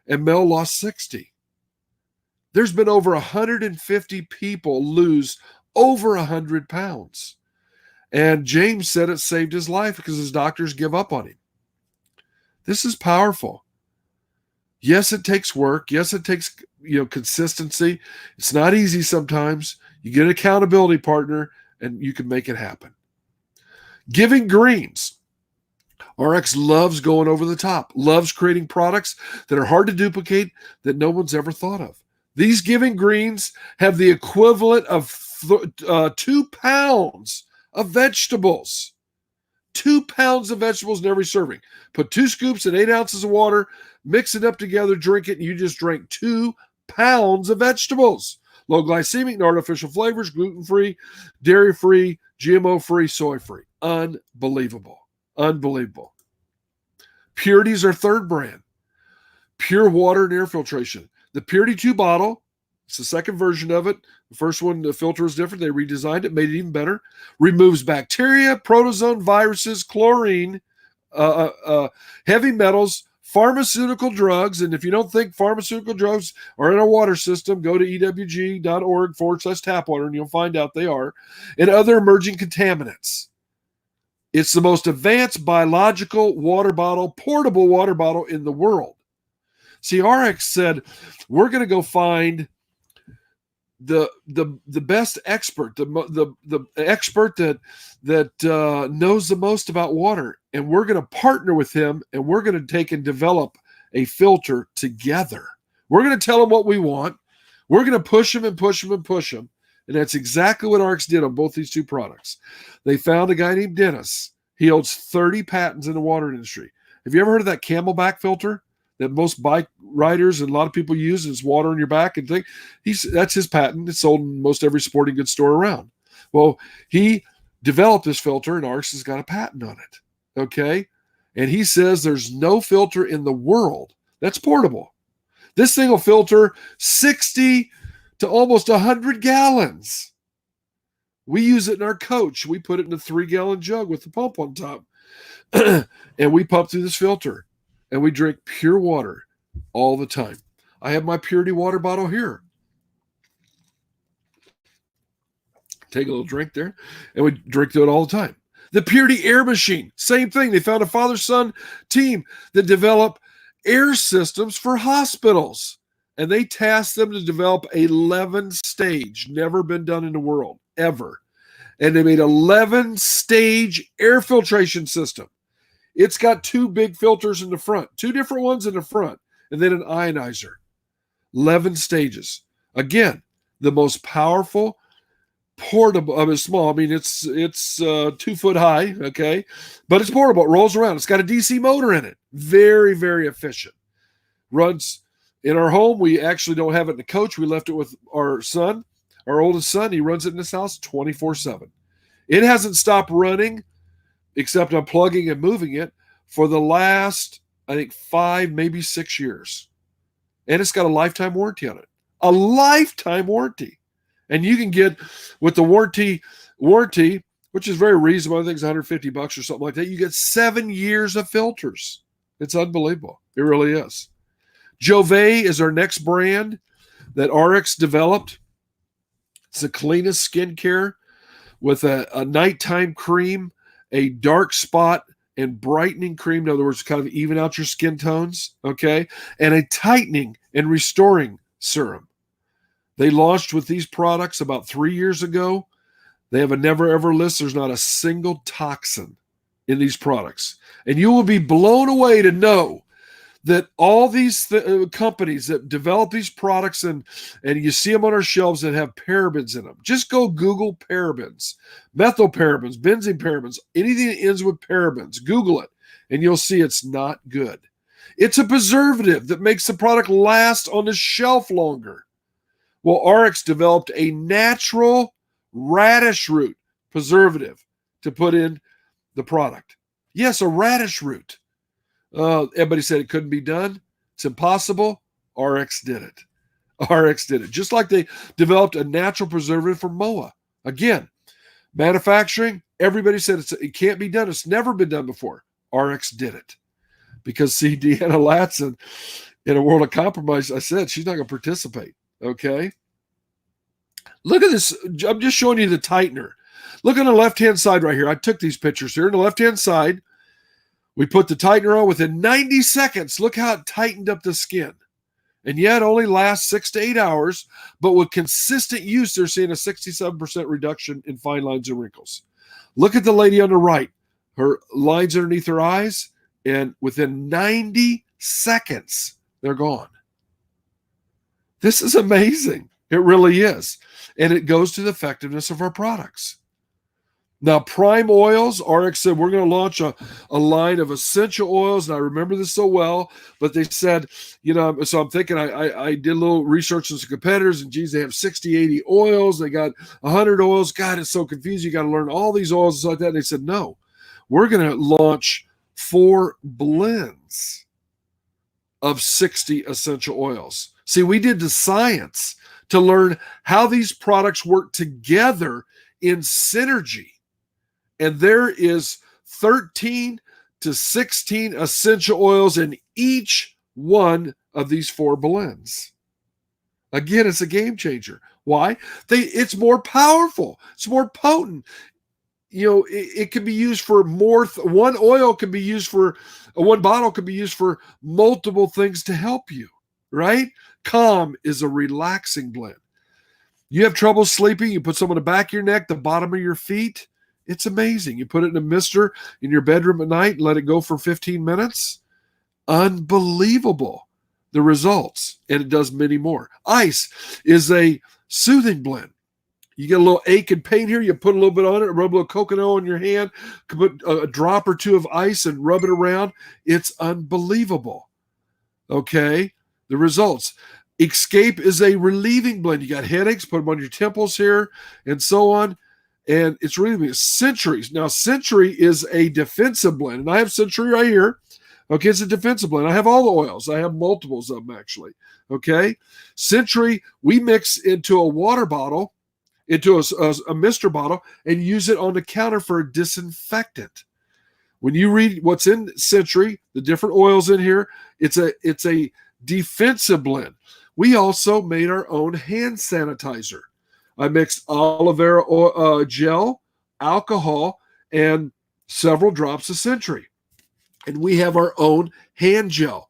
And Mel lost 60. There's been over 150 people lose over 100 pounds. And James said it saved his life because his doctors give up on him. This is powerful. Yes, it takes work. Yes, it takes, consistency. It's not easy sometimes. You get an accountability partner and you can make it happen. Giving Greens. RX loves going over the top, loves creating products that are hard to duplicate that no one's ever thought of. These Giving Greens have the equivalent of 2 pounds of vegetables. 2 pounds of vegetables in every serving. Put 2 scoops and 8 ounces of water, mix it up together, drink it, and you just drank 2 pounds of vegetables. Low glycemic, no artificial flavors, gluten-free, dairy-free, GMO-free, soy-free. Unbelievable. Unbelievable. Purity is our third brand. Pure water and air filtration. The Purity 2 bottle, it's the second version of it. The first one, the filter was different. They redesigned it, made it even better. Removes bacteria, protozoan, viruses, chlorine, heavy metals, pharmaceutical drugs. And if you don't think pharmaceutical drugs are in our water system, go to ewg.org/tapwater and you'll find out they are. And other emerging contaminants. It's the most advanced biological water bottle, portable water bottle in the world. See, RX said, we're going to go find the best expert, the expert that knows the most about water, and we're going to partner with him, and we're going to take and develop a filter together. We're going to tell them what we want. We're going to push them and push them and push them. And that's exactly what RX did on both these two products. They found a guy named Dennis. He holds 30 patents in the water industry. Have you ever heard of that Camelback filter that most bike riders and a lot of people use? It's water on your back and thing. That's his patent. It's sold in most every sporting goods store around. Well, he developed this filter, and RX has got a patent on it. Okay? And he says there's no filter in the world that's portable. This thing will filter 60 to almost 100 gallons. We use it in our coach. We put it in a 3-gallon jug with the pump on top. And we pump through this filter. And we drink pure water all the time. I have my Purity water bottle here. Take a little drink there. And we drink through it all the time. The Purity air machine, same thing. They found a father-son team that developed air systems for hospitals. And they tasked them to develop 11-stage, never been done in the world, ever. And they made 11-stage air filtration system. It's got 2 big filters in the front, 2 different ones in the front, and then an ionizer. 11 stages. Again, the most powerful, portable, it's small. I mean, it's 2 foot high, okay? But it's portable. It rolls around. It's got a DC motor in it. Very, very efficient. Runs in our home. We actually don't have it in the coach. We left it with our son, our oldest son. He runs it in this house 24/7. It hasn't stopped running, except I'm plugging and moving it, for the last, I think, 5, maybe 6 years. And it's got a lifetime warranty on it. A lifetime warranty. And you can get, with the warranty, which is very reasonable, I think it's $150 or something like that, you get 7 years of filters. It's unbelievable. It really is. Jove is our next brand that RX developed. It's the cleanest skincare with a nighttime cream, a dark spot and brightening cream. In other words, kind of even out your skin tones, okay? And a tightening and restoring serum. They launched with these products about 3 years ago. They have a never ever list. There's not a single toxin in these products. And you will be blown away to know that all these companies that develop these products, and you see them on our shelves that have parabens in them. Just go Google parabens, methyl parabens, benzene parabens, anything that ends with parabens. Google it, and you'll see it's not good. It's a preservative that makes the product last on the shelf longer. Well, RX developed a natural radish root preservative to put in the product. Yes, a radish root. Everybody said it couldn't be done. It's impossible. RX did it. RX did it. Just like they developed a natural preservative for MOA. Again, manufacturing, everybody said it can't be done. It's never been done before. RX did it. Because, see, Deanna Latson, in a world of compromise, I said she's not going to participate. Okay? Look at this. I'm just showing you the tightener. Look on the left-hand side right here. I took these pictures here. On the left-hand side, we put the tightener on within 90 seconds. Look how it tightened up the skin. And yet it only lasts 6 to 8 hours, but with consistent use, they're seeing a 67% reduction in fine lines and wrinkles. Look at the lady on the right. Her lines underneath her eyes, and within 90 seconds, they're gone. This is amazing. It really is. And it goes to the effectiveness of our products. Now, Prime Oils, RX said, we're going to launch a line of essential oils. And I remember this so well, but they said, so I'm thinking I did a little research on some competitors, and geez, they have 60, 80 oils. They got 100 oils. God, it's so confusing. You got to learn all these oils and stuff like that. And they said, no, we're going to launch 4 blends of 60 essential oils. See, we did the science to learn how these products work together in synergy. And there is 13 to 16 essential oils in each one of these 4 blends. Again, it's a game changer. Why? It's more powerful. It's more potent. It can be used for more. One oil can be used for, one bottle can be used for multiple things to help you, right? Calm is a relaxing blend. You have trouble sleeping, you put some on the back of your neck, the bottom of your feet. It's amazing. You put it in a mister in your bedroom at night and let it go for 15 minutes. Unbelievable, the results, and it does many more. Ice is a soothing blend. You get a little ache and pain here, you put a little bit on it, rub a little coconut oil on your hand, put a drop or two of ice and rub it around. It's unbelievable. Okay, the results. Escape is a relieving blend. You got headaches, put them on your temples here, and so on. And it's really Centuries. Now, Century is a defensive blend, and I have Century right here. Okay, it's a defensive blend. I have all the oils. I have multiples of them, actually. Okay, Century, we mix into a water bottle, into a mister bottle, and use it on the counter for a disinfectant. When you read what's in Century, the different oils in here, it's a defensive blend. We also made our own hand sanitizer. I mixed aloe vera gel, alcohol, and several drops of Century. And we have our own hand gel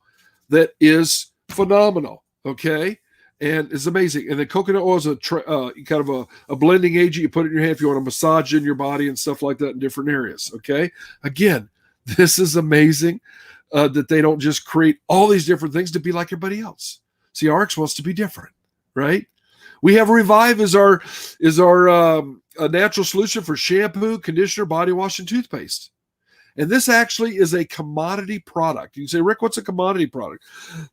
that is phenomenal, okay? And it's amazing. And the coconut oil is a kind of a blending agent. You put it in your hand if you want to massage in your body and stuff like that in different areas, okay? Again, this is amazing that they don't just create all these different things to be like everybody else. See, RX wants to be different, right? We have Revive as our natural solution for shampoo, conditioner, body wash, and toothpaste. And this actually is a commodity product. You can say, Rick, what's a commodity product?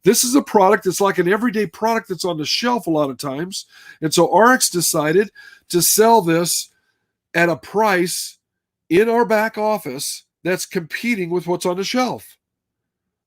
This is a product that's like an everyday product that's on the shelf a lot of times. And so RX decided to sell this at a price in our back office that's competing with what's on the shelf.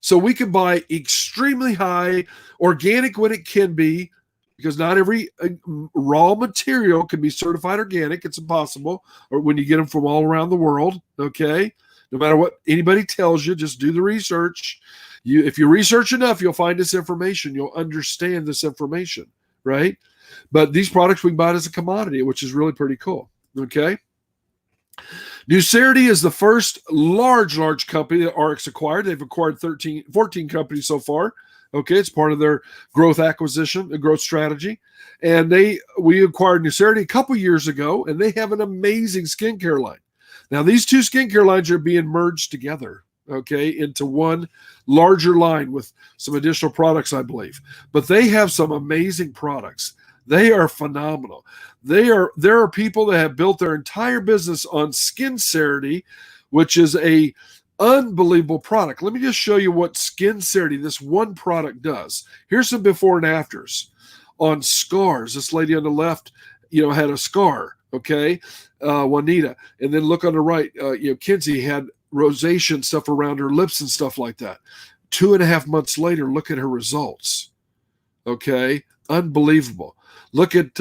So we can buy extremely high organic when it can be, because not every raw material can be certified organic. It's impossible, or when you get them from all around the world, okay? No matter what anybody tells you, just do the research. If you research enough, you'll find this information. You'll understand this information, right? But these products we can buy as a commodity, which is really pretty cool, okay? Nucerity is the first large company that RX acquired. They've acquired 14 companies so far. Okay, it's part of their growth strategy. And we acquired Nucerity a couple years ago, and they have an amazing skincare line. Now, these two skincare lines are being merged together, okay, into one larger line with some additional products, I believe. But they have some amazing products. They are phenomenal. There are people that have built their entire business on Skincerity, which is a unbelievable product. Let me just show you what Skincerity, this one product, does. Here's some before and afters on scars. This lady on the left, had a scar, okay, Juanita. And then look on the right, Kinsey had rosacea and stuff around her lips and stuff like that. 2.5 months later, look at her results, okay? Unbelievable. Look at,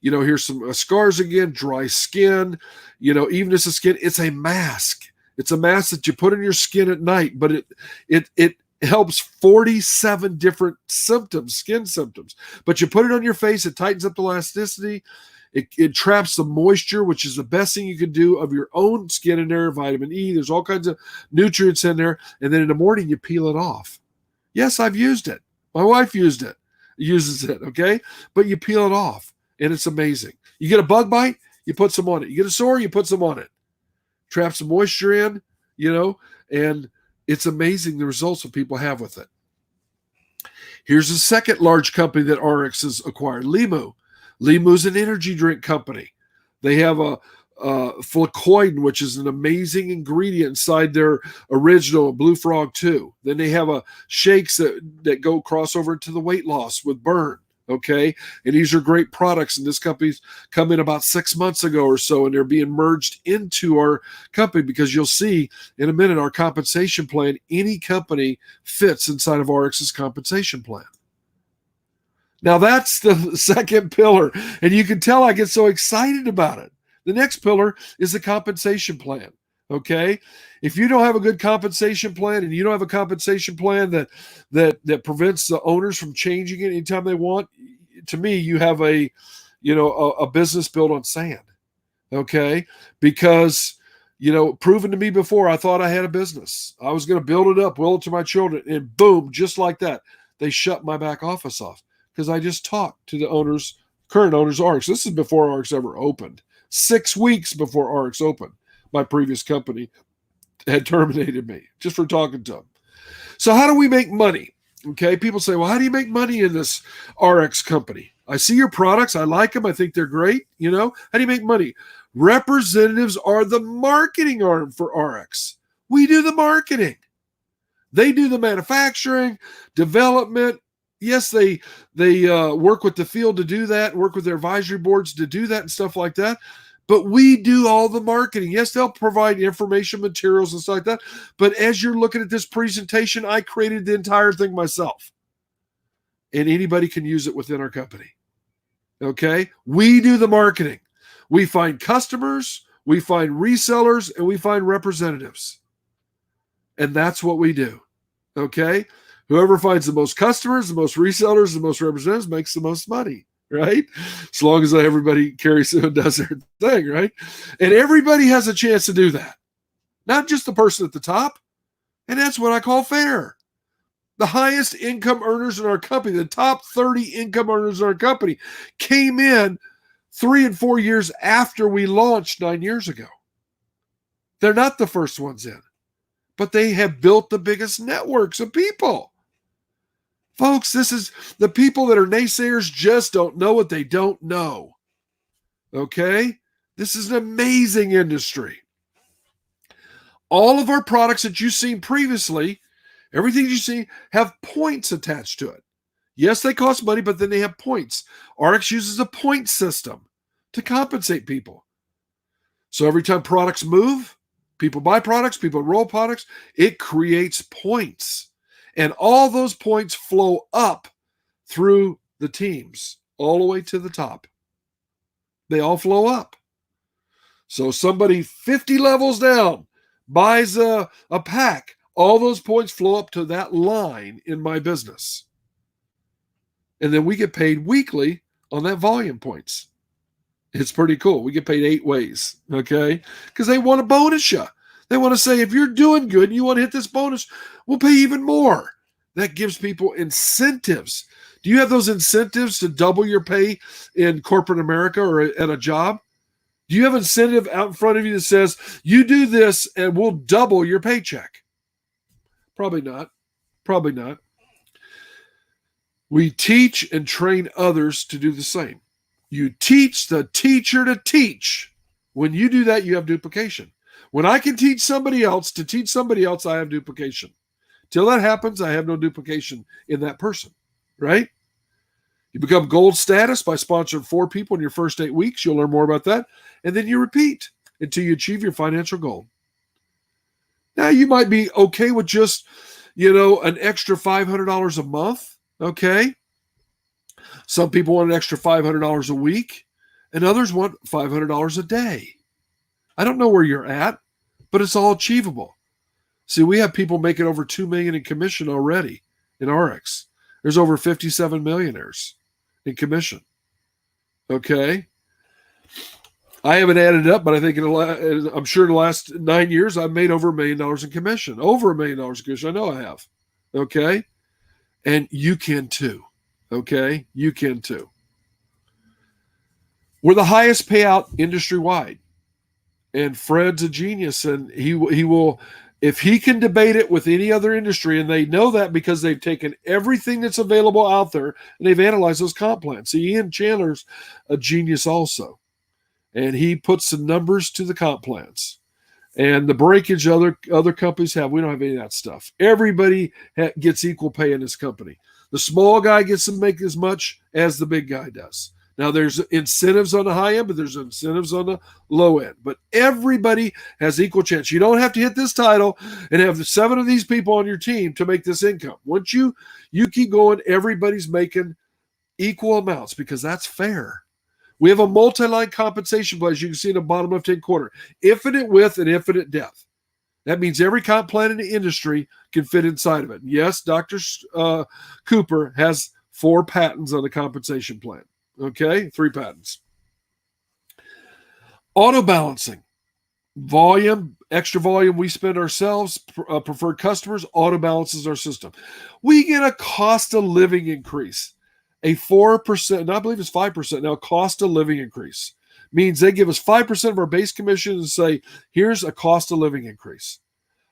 here's some scars again, dry skin, evenness of skin. It's a mask. It's a mask that you put in your skin at night, but it helps 47 different skin symptoms. But you put it on your face, it tightens up the elasticity. It traps the moisture, which is the best thing you can do of your own skin in there, vitamin E. There's all kinds of nutrients in there. And then in the morning, you peel it off. Yes, I've used it. My wife uses it, okay? But you peel it off, and it's amazing. You get a bug bite, you put some on it. You get a sore, you put some on it. Trap some moisture in, and it's amazing the results that people have with it. Here's the second large company that RX has acquired, Limu. Limu is an energy drink company. They have a flacoidin, which is an amazing ingredient inside their original Blue Frog 2. Then they have shakes that go cross over to the weight loss with Burn. Okay, and these are great products, and this company's come in about 6 months ago or so, and they're being merged into our company, because you'll see in a minute our compensation plan. Any company fits inside of RX's compensation plan. Now that's the second pillar, and you can tell I get so excited about it. The next pillar is the compensation plan. Okay, if you don't have a good compensation plan, and you don't have a compensation plan that prevents the owners from changing it anytime they want, to me, you have a business built on sand. Okay, because proven to me before, I thought I had a business. I was going to build it up, will it to my children, and boom, just like that, they shut my back office off because I just talked to the current owners of RX. This is before RX ever opened. 6 weeks before RX opened, my previous company had terminated me just for talking to them. So how do we make money? Okay, people say, well, how do you make money in this RX company? I see your products. I like them. I think they're great. You know, how do you make money? Representatives are the marketing arm for RX. We do the marketing. They do the manufacturing, development. Yes, they work with the field to do that, work with their advisory boards to do that and stuff like that. But we do all the marketing. Yes, they'll provide information materials and stuff like that. But as you're looking at this presentation, I created the entire thing myself. And anybody can use it within our company. Okay? We do the marketing. We find customers, we find resellers, and we find representatives. And that's what we do. Okay? Whoever finds the most customers, the most resellers, the most representatives makes the most money. Right? As long as everybody carries through and does their thing, right? And everybody has a chance to do that. Not just the person at the top. And that's what I call fair. The highest income earners in our company, the top 30 income earners in our company, came in 3 and 4 years after we launched 9 years ago. They're not the first ones in, but they have built the biggest networks of people. Folks, this is the people that are naysayers just don't know what they don't know. Okay? This is an amazing industry. All of our products that you've seen previously, everything you see, have points attached to it. Yes, they cost money, but then they have points. RX uses a point system to compensate people. So every time products move, people buy products, people enroll products, it creates points. And all those points flow up through the teams, all the way to the top. They all flow up. So somebody 50 levels down buys a pack. All those points flow up to that line in my business. And then we get paid weekly on that volume points. It's pretty cool. We get paid 8 ways, okay? Because they want to bonus you. They want to say, if you're doing good and you want to hit this bonus, we'll pay even more. That gives people incentives. Do you have those incentives to double your pay in corporate America or at a job? Do you have incentive out in front of you that says, you do this and we'll double your paycheck? Probably not. Probably not. We teach and train others to do the same. You teach the teacher to teach. When you do that, you have duplication. When I can teach somebody else to teach somebody else, I have duplication. Till that happens, I have no duplication in that person, right? You become gold status by sponsoring 4 people in your first 8 weeks. You'll learn more about that. And then you repeat until you achieve your financial goal. Now, you might be okay with just, an extra $500 a month, okay? Some people want an extra $500 a week, and others want $500 a day. I don't know where you're at, but it's all achievable. See, we have people making over $2 million in commission already in RX. There's over 57 millionaires in commission. Okay? I haven't added up, but I think I'm sure in the last 9 years, I've made over $1 million in commission. Over $1 million in commission. I know I have. Okay? And you can too. Okay? You can too. We're the highest payout industry-wide. And Fred's a genius, and he will, if he can debate it with any other industry, and they know that because they've taken everything that's available out there and they've analyzed those comp plans. See, Ian Chandler's a genius also. And he puts the numbers to the comp plans. And the breakage other companies have, we don't have any of that stuff. Everybody gets equal pay in this company. The small guy gets to make as much as the big guy does. Now, there's incentives on the high end, but there's incentives on the low end. But everybody has equal chance. You don't have to hit this title and have 7 of these people on your team to make this income. Once you keep going, everybody's making equal amounts because that's fair. We have a multi-line compensation plan, as you can see in the bottom left-hand corner. Infinite width and infinite depth. That means every comp plan in the industry can fit inside of it. Yes, Dr. Cooper has 4 patents on the compensation plan. Okay, 3 patents. Auto balancing. Volume, extra volume we spend ourselves, preferred customers, auto balances our system. We get a cost of living increase. A 4%, and I believe it's 5% now, cost of living increase. Means they give us 5% of our base commission and say, here's a cost of living increase.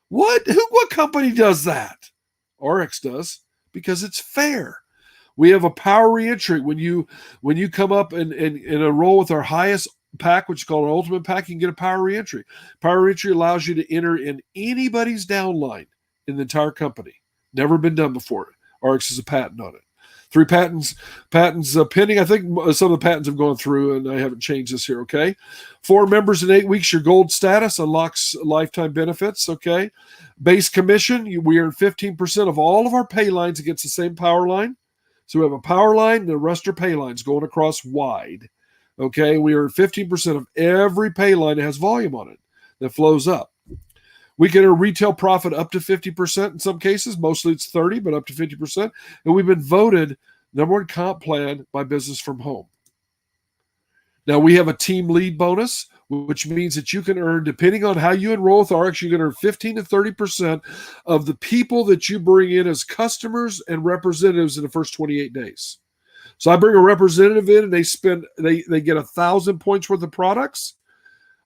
What company does that? RX does, because it's fair. We have a power reentry. When you come up and enroll with our highest pack, which is called an ultimate pack, you can get a power reentry. Power reentry allows you to enter in anybody's downline in the entire company. Never been done before. RX has a patent on it. 3 patents pending. I think some of the patents have gone through, and I haven't changed this here, okay? 4 members in 8 weeks, your gold status unlocks lifetime benefits, okay? Base commission, we earn 15% of all of our pay lines against the same power line. So we have a power line, and the rest are pay lines going across wide, okay? We earn 15% of every pay line that has volume on it that flows up. We get a retail profit up to 50% in some cases. Mostly it's 30, but up to 50%. And we've been voted #1 comp plan by Business from Home. Now, we have a team lead bonus, which means that you can earn, depending on how you enroll with RX, you can earn 15 to 30% of the people that you bring in as customers and representatives in the first 28 days. So I bring a representative in, and they get 1,000 points worth of products.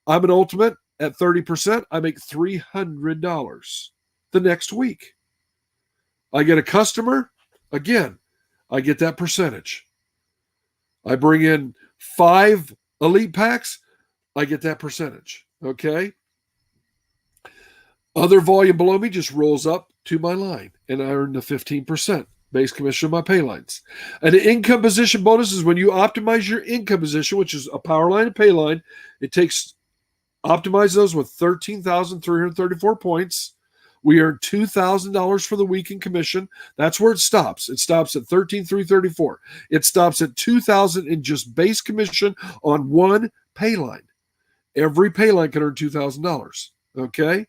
I'm an ultimate. At 30%, I make $300 the next week. I get a customer, again, I get that percentage. I bring in 5 elite packs, I get that percentage, okay? Other volume below me just rolls up to my line, and I earn the 15% base commission on my pay lines. And the income position bonus is when you optimize your income position, which is a power line and pay line. Optimize those with 13,334 points. We earn $2,000 for the week in commission. That's where it stops. It stops at 13,334. It stops at 2,000 in just base commission on one pay line. Every pay line can earn $2,000. Okay?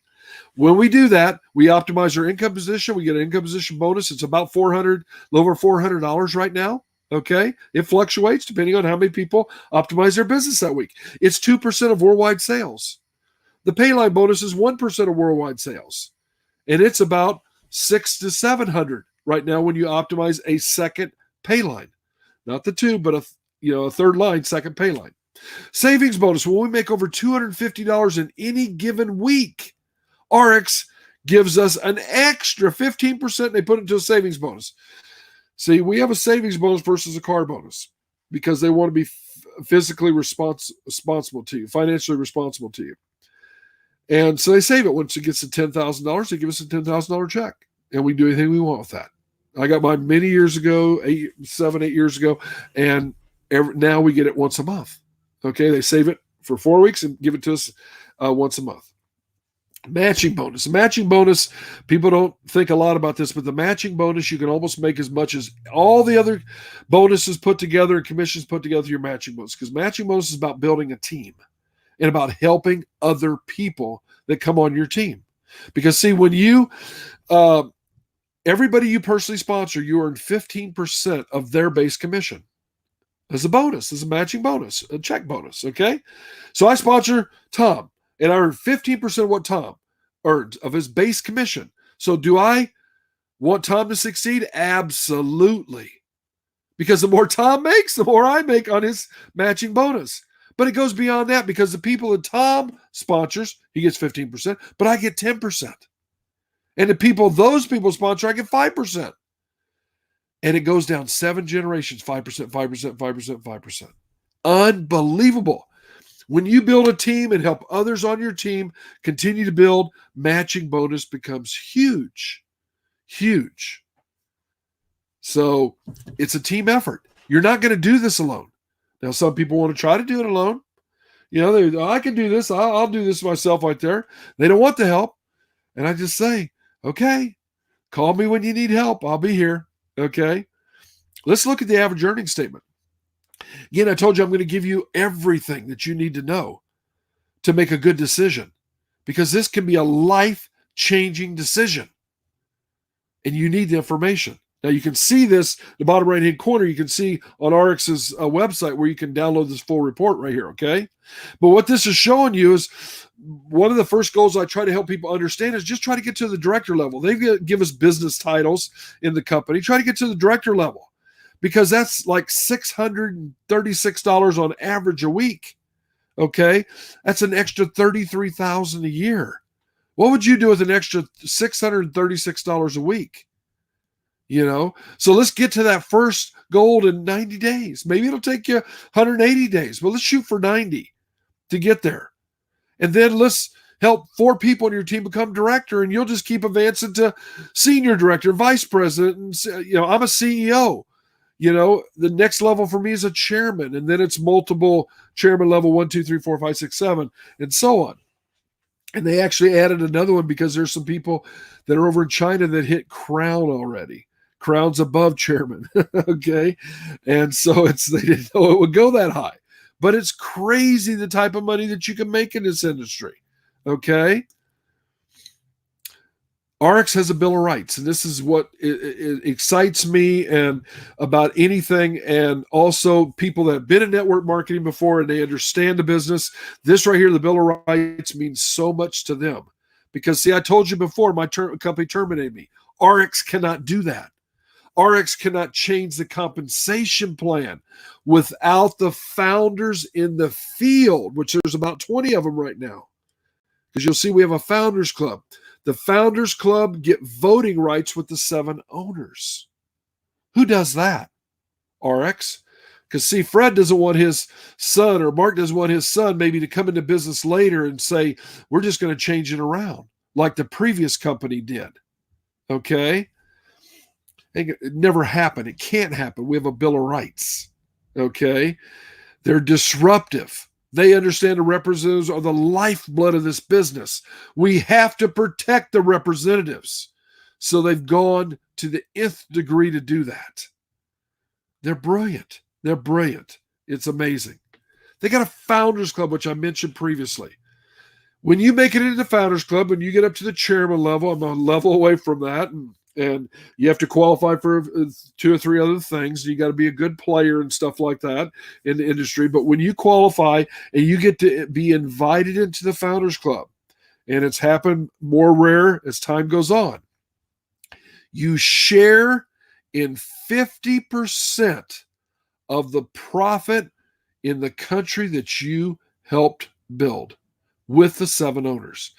When we do that, we optimize our income position. We get an income position bonus. It's about $400, a little over $400 right now. Okay? It fluctuates depending on how many people optimize their business that week. It's 2% of worldwide sales. The pay line bonus is 1% of worldwide sales. And it's about $600 to $700 right now when you optimize a second pay line. Not the 2, but a third line, second pay line. Savings bonus, when we make over $250 in any given week, RX gives us an extra 15%. They put it into a savings bonus. See, we have a savings bonus versus a car bonus because they want to be physically responsible to you, financially responsible to you. And so they save it. Once it gets to $10,000, they give us a $10,000 check. And we do anything we want with that. I got mine many years ago, 7, 8 years ago, and now we get it once a month. Okay, they save it for 4 weeks and give it to us once a month. Matching bonus. Matching bonus, people don't think a lot about this, but the matching bonus, you can almost make as much as all the other bonuses put together and commissions put together your matching bonus, because matching bonus is about building a team and about helping other people that come on your team. Because see, when you, everybody you personally sponsor, you earn 15% of their base commission as a bonus, as a matching bonus, a check bonus, okay? So I sponsor Tom, and I earn 15% of what Tom earns of his base commission. So do I want Tom to succeed? Absolutely. Because the more Tom makes, the more I make on his matching bonus. But it goes beyond that, because the people that Tom sponsors, he gets 15%, but I get 10%. And the people those people sponsor, I get 5%. And it goes down 7 generations, 5%, 5%, 5%, 5%. Unbelievable. When you build a team and help others on your team continue to build, matching bonus becomes huge, huge. So it's a team effort. You're not going to do this alone. Now, some people want to try to do it alone. You know, I can do this. I'll do this myself right there. They don't want the help. And I just say, okay, call me when you need help. I'll be here. Okay. Let's look at the average earnings statement. Again, I told you I'm going to give you everything that you need to know to make a good decision, because this can be a life-changing decision. And you need the information. Now, you can see this, the bottom right-hand corner, you can see on RX's website where you can download this full report right here, okay? But what this is showing you is one of the first goals I try to help people understand is just try to get to the director level. They give us business titles in the company. Try to get to the director level, because that's like $636 on average a week, okay? That's an extra $33,000 a year. What would you do with an extra $636 a week? So let's get to that first gold in 90 days. Maybe it'll take you 180 days, but let's shoot for 90 to get there. And then let's help 4 people on your team become director, and you'll just keep advancing to senior director, vice president. And, I'm a CEO. The next level for me is a chairman, and then it's multiple chairman level 1, 2, 3, 4, 5, 6, 7, and so on. And they actually added another one because there's some people that are over in China that hit crown already. Crown's above chairman. Okay. And so they didn't know it would go that high. But it's crazy the type of money that you can make in this industry. Okay. RX has a Bill of Rights, and this is what it excites me and about anything. And also people that have been in network marketing before and they understand the business. This right here, the Bill of Rights, means so much to them because, see, I told you before, my company terminated me. RX cannot do that. RX cannot change the compensation plan without the founders in the field, which there's about 20 of them right now. Because you'll see we have a founders club. The founders club get voting rights with the 7 owners. Who does that? RX. Because, see, Fred doesn't want his son, or Mark doesn't want his son maybe to come into business later and say, we're just going to change it around like the previous company did. Okay? It never happened. It can't happen. We have a Bill of Rights. Okay? They're disruptive. They understand the representatives are the lifeblood of this business. We have to protect the representatives. So they've gone to the nth degree to do that. They're brilliant. They're brilliant. It's amazing. They got a founders club, which I mentioned previously. When you make it into the founders club, when you get up to the chairman level, I'm a level away from that, and you have to qualify for 2 or 3 other things. You got to be a good player and stuff like that in the industry. But when you qualify and you get to be invited into the Founders Club, and it's happened more rare as time goes on, you share in 50% of the profit in the country that you helped build with the 7 owners.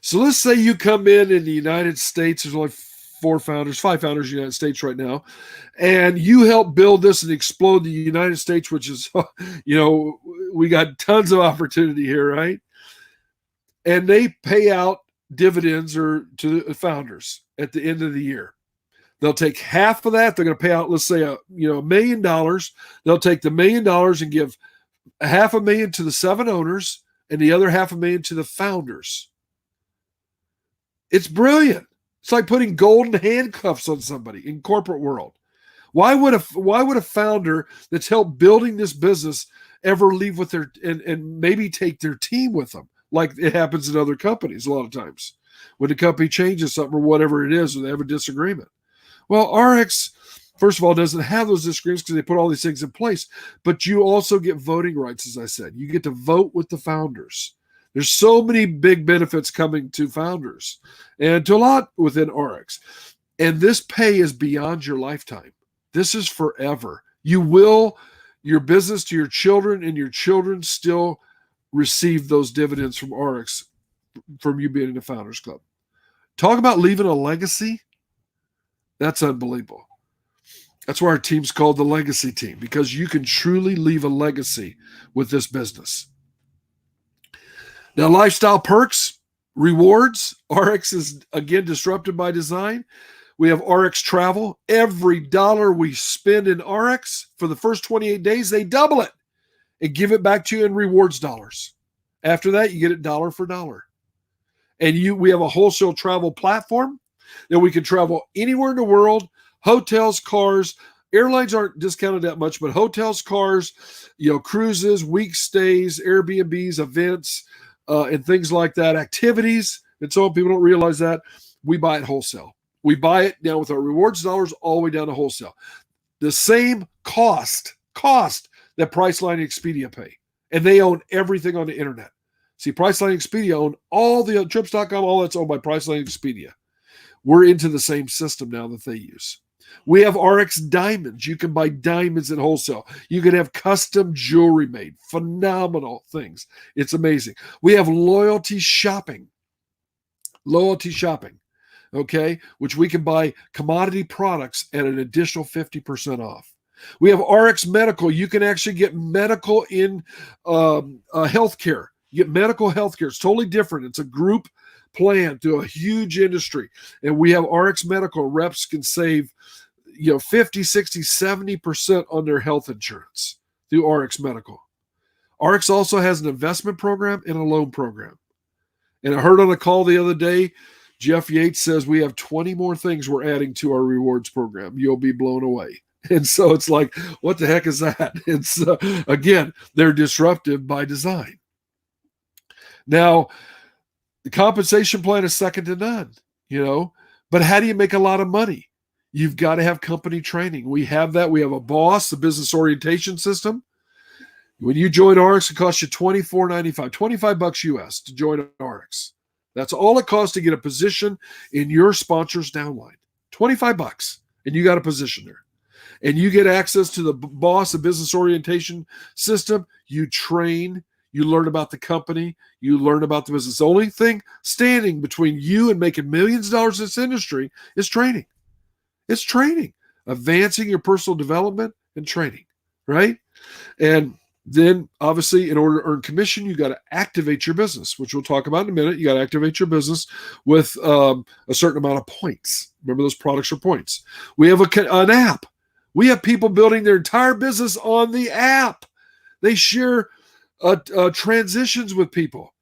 So let's say you come in the United States, there's only 5 founders in the United States right now, and you help build this and explode the United States, which is, we got tons of opportunity here, right? And they pay out dividends to the founders at the end of the year. They'll take half of that. They're going to pay out, let's say, $1 million. They'll take the $1 million and give $500,000 to the 7 owners and the other $500,000 to the founders. It's brilliant. It's like putting golden handcuffs on somebody in corporate world. Why would a founder that's helped building this business ever leave with their and maybe take their team with them, like it happens in other companies a lot of times when the company changes something or whatever it is, or they have a disagreement? Well, RX, first of all, doesn't have those disagreements because they put all these things in place, but you also get voting rights, as I said. You get to vote with the founders. There's so many big benefits coming to founders and to a lot within RX. And this pay is beyond your lifetime. This is forever. You will, your business to your children, and your children still receive those dividends from RX from you being in the Founders Club. Talk about leaving a legacy. That's unbelievable. That's why our team's called the Legacy Team, because you can truly leave a legacy with this business. Now, lifestyle perks, rewards. RX is, again, disrupted by design. We have RX Travel. Every dollar we spend in RX for the first 28 days, they double it and give it back to you in rewards dollars. After that, you get it dollar for dollar. And we have a wholesale travel platform that we can travel anywhere in the world. Hotels, cars, airlines aren't discounted that much, but hotels, cars, cruises, week stays, Airbnbs, events, and things like that, activities. And so people don't realize that. We buy it wholesale. We buy it now with our rewards dollars all the way down to wholesale. The same cost that Priceline and Expedia pay. And they own everything on the internet. See, Priceline and Expedia own all the trips.com, all that's owned by Priceline and Expedia. We're into the same system now that they use. We have RX Diamonds. You can buy diamonds at wholesale. You can have custom jewelry made. Phenomenal things. It's amazing. We have loyalty shopping. okay, which we can buy commodity products at an additional 50% off. We have RX Medical. You can actually get medical in healthcare. You get medical healthcare. It's totally different. It's a group plan to a huge industry. And we have RX Medical. Reps can save 50, 60, 70% on their health insurance through RX Medical. RX also has an investment program and a loan program. And I heard on a call the other day, Jeff Yates says we have 20 more things we're adding to our rewards program. You'll be blown away. And so it's like, what the heck is that? It's, again, they're disruptive by design. Now, the compensation plan is second to none, but how do you make a lot of money? You've got to have company training. We have that. We have a BOSS, the business orientation system. When you join RX, it costs you $24.95, $25 US to join RX. That's all it costs to get a position in your sponsor's downline. $25, and you got a position there. And you get access to the BOSS, the business orientation system. You train, you learn about the company, you learn about the business. The only thing standing between you and making millions of dollars in this industry is training. It's training, advancing your personal development and training, right? And then, obviously, in order to earn commission, you got to activate your business, which we'll talk about in a minute. You got to activate your business with a certain amount of points. Remember, those products are points. We have an app. We have people building their entire business on the app. They share transitions with people.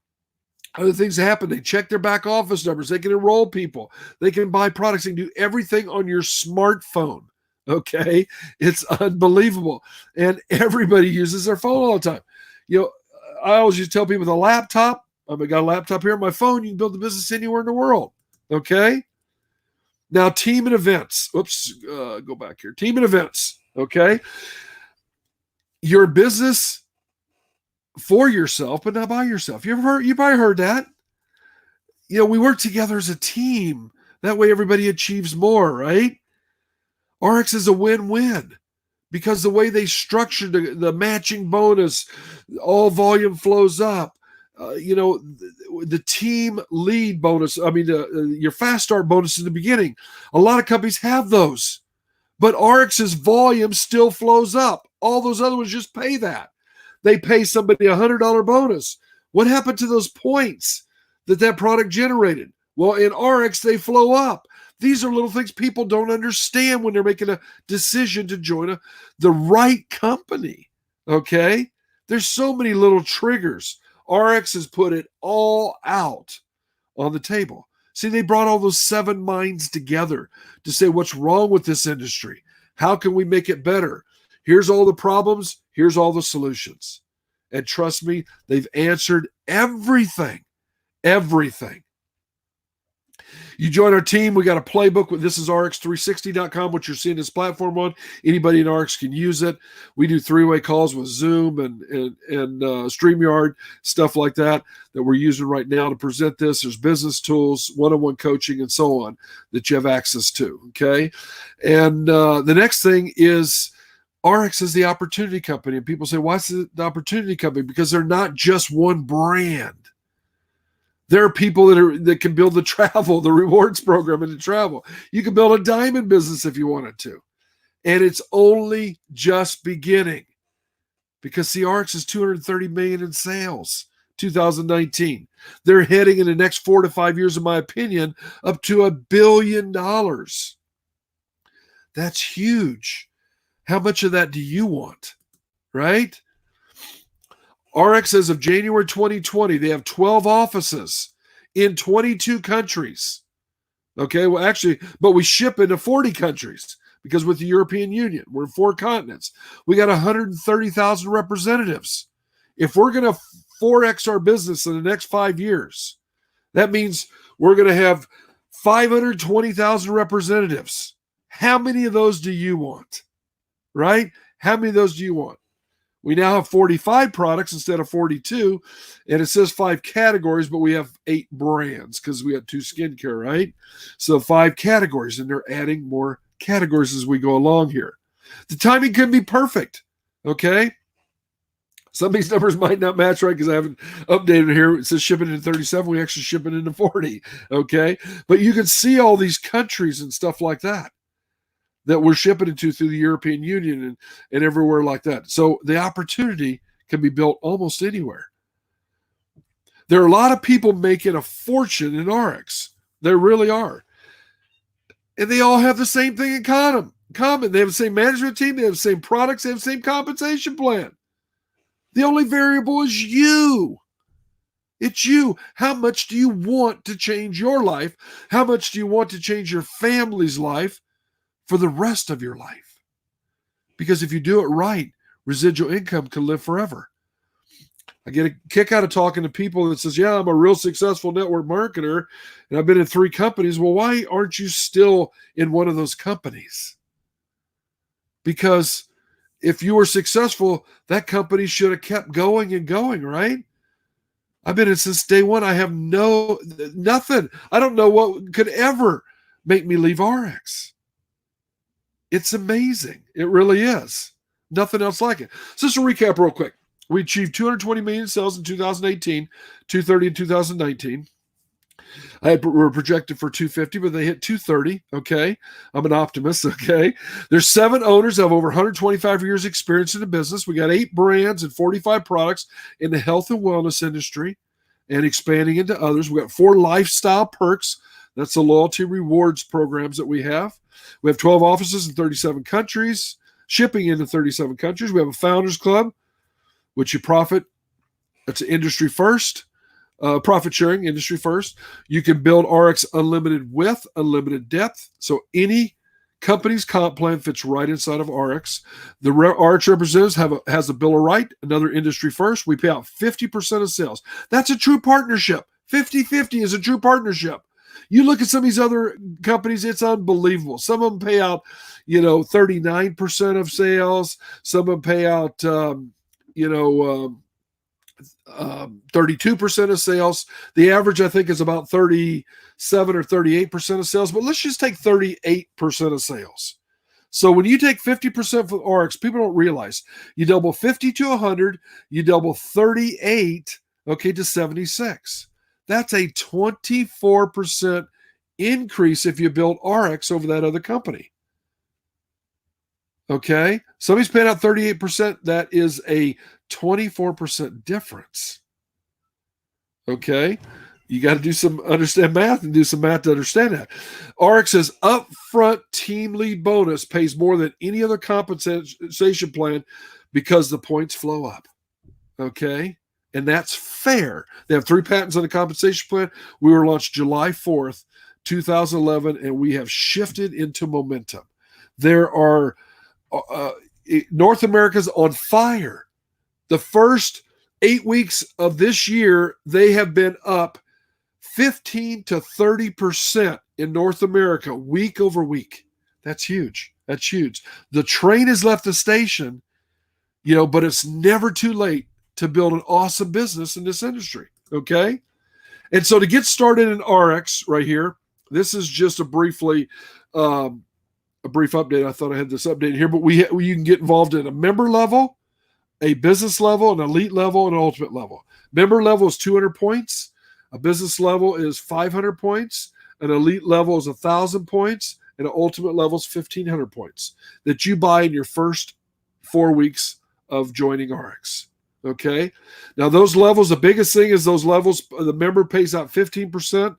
Other things happen. They check their back office numbers. They can enroll people. They can buy products. They can do everything on your smartphone. Okay, it's unbelievable, and everybody uses their phone all the time. I always used to tell people with a laptop. I've got a laptop here on my phone. You can build a business anywhere in the world. Okay. Now, team and events. Oops, go back here. Team and events. Okay, your business for yourself, but not by yourself. You probably heard that. We work together as a team. That way, everybody achieves more, right? RX is a win-win because the way they structured the matching bonus, all volume flows up. The team lead bonus, your fast start bonus in the beginning. A lot of companies have those, but RX's volume still flows up. All those other ones just pay that. They pay somebody a $100 bonus. What happened to those points that product generated? Well, in RX, they flow up. These are little things people don't understand when they're making a decision to join the right company, okay? There's so many little triggers. RX has put it all out on the table. See, they brought all those 7 minds together to say, what's wrong with this industry? How can we make it better? Here's all the problems. Here's all the solutions. And trust me, they've answered everything. Everything. You join our team. We got a playbook. This is rx360.com, which you're seeing this platform on. Anybody in RX can use it. We do 3-way calls with Zoom and StreamYard, stuff like that we're using right now to present this. There's business tools, one-on-one coaching, and so on that you have access to, okay? And the next thing is RX is the opportunity company. And people say, why is it the opportunity company? Because they're not just one brand. There are people that can build the rewards program and the travel. You can build a diamond business if you wanted to. And it's only just beginning. Because CRX is $230 million in sales, 2019. They're heading in the next 4 to 5 years, in my opinion, up to $1 billion. That's huge. How much of that do you want? Right? RX, as of January 2020, they have 12 offices in 22 countries. Okay, well, actually, but we ship into 40 countries because with the European Union, we're in 4 continents. We got 130,000 representatives. If we're going to 4X our business in the next 5 years, that means we're going to have 520,000 representatives. How many of those do you want? Right? How many of those do you want? We now have 45 products instead of 42, and it says 5 categories, but we have 8 brands because we have 2 skincare, right? So 5 categories, and they're adding more categories as we go along here. The timing couldn't be perfect, okay? Some of these numbers might not match right because I haven't updated it here. It says shipping in 37. We actually ship it into 40. Okay. But you can see all these countries and stuff like that we're shipping into through the European Union and everywhere like that. So the opportunity can be built almost anywhere. There are a lot of people making a fortune in RX. There really are. And they all have the same thing in common. They have the same management team. They have the same products. They have the same compensation plan. The only variable is you. It's you. How much do you want to change your life? How much do you want to change your family's life for the rest of your life? Because if you do it right, residual income can live forever. I get a kick out of talking to people that says, yeah, I'm a real successful network marketer and I've been in 3 companies. Well, why aren't you still in one of those companies? Because if you were successful, that company should have kept going and going, right? I've been in since day one. I have nothing. I don't know what could ever make me leave RX. It's amazing. It really is. Nothing else like it. So just to recap real quick. We achieved 220 million in sales in 2018, 230 in 2019. We're projected for 250, but they hit 230. Okay. I'm an optimist. Okay. There's 7 owners that have over 125 years experience in the business. We got 8 brands and 45 products in the health and wellness industry and expanding into others. We got 4 lifestyle perks. That's the loyalty rewards programs that we have. We have 12 offices in 37 countries, shipping into 37 countries. We have a founders club, which you profit. It's industry first. Profit sharing, industry first. You can build RX unlimited width, unlimited depth. So any company's comp plan fits right inside of RX. The RX representatives has a bill of right, another industry first. We pay out 50% of sales. That's a true partnership. 50-50 is a true partnership. You look at some of these other companies, it's unbelievable. Some of them pay out, 39% of sales. Some of them pay out, 32% of sales. The average, I think, is about 37 or 38% of sales, but let's just take 38% of sales. So when you take 50% from RX, people don't realize you double 50 to 100, you double 38, to 76. That's a 24% increase if you build RX over that other company. Okay. Somebody's paying out 38%. That is a 24% difference. Okay. You got to understand math and do some math to understand that. RX's upfront team lead bonus pays more than any other compensation plan because the points flow up. Okay. And that's fair. They have 3 patents on the compensation plan. We were launched July 4th, 2011, and we have shifted into momentum. There are North America's on fire. The first 8 weeks of this year, they have been up 15 to 30% in North America, week over week. That's huge. That's huge. The train has left the station, but it's never too late to build an awesome business in this industry. Okay. And so to get started in RX right here, this is just a brief update. I thought I had this update here, but you can get involved at a member level, a business level, an elite level, and an ultimate level. Member level is 200 points. A business level is 500 points. An elite level is 1,000 points. And an ultimate level is 1,500 points that you buy in your first 4 weeks of joining RX. Okay. Now those levels, the biggest thing is those levels, the member pays out 15%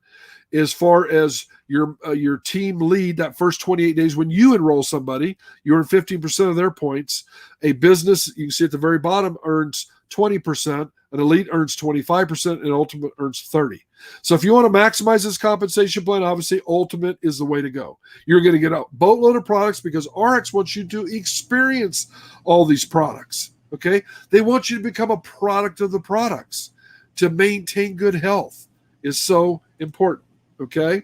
as far as your team lead that first 28 days. When you enroll somebody, you earn 15% of their points. A business, you can see at the very bottom, earns 20%. An elite earns 25%, and ultimate earns 30%. So if you want to maximize this compensation plan, obviously ultimate is the way to go. You're going to get a boatload of products because RX wants you to experience all these products. Okay. They want you to become a product of the products. To maintain good health is so important. Okay.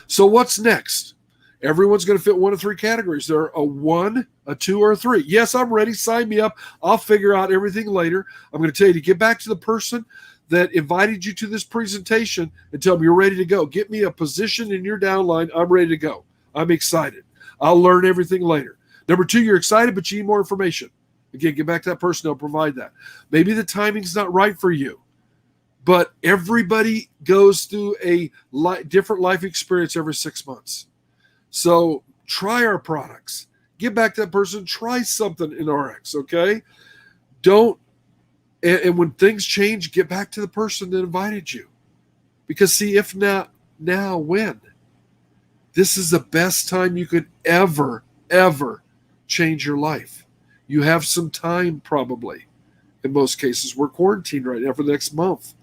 So what's next? Everyone's going to fit 1 of 3 categories. There are a 1, a 2, or a 3. Yes, I'm ready. Sign me up. I'll figure out everything later. I'm going to tell you to get back to the person that invited you to this presentation and tell them you're ready to go. Get me a position in your downline. I'm ready to go. I'm excited. I'll learn everything later. Number 2, you're excited, but you need more information. Again, get back to that person. They'll provide that. Maybe the timing's not right for you, but everybody goes through a different life experience every 6 months. So try our products. Get back to that person. Try something in RX, okay? And when things change, get back to the person that invited you. Because see, if not now, when? This is the best time you could ever change your life. You have some time probably. In most cases, we're quarantined right now for the next month.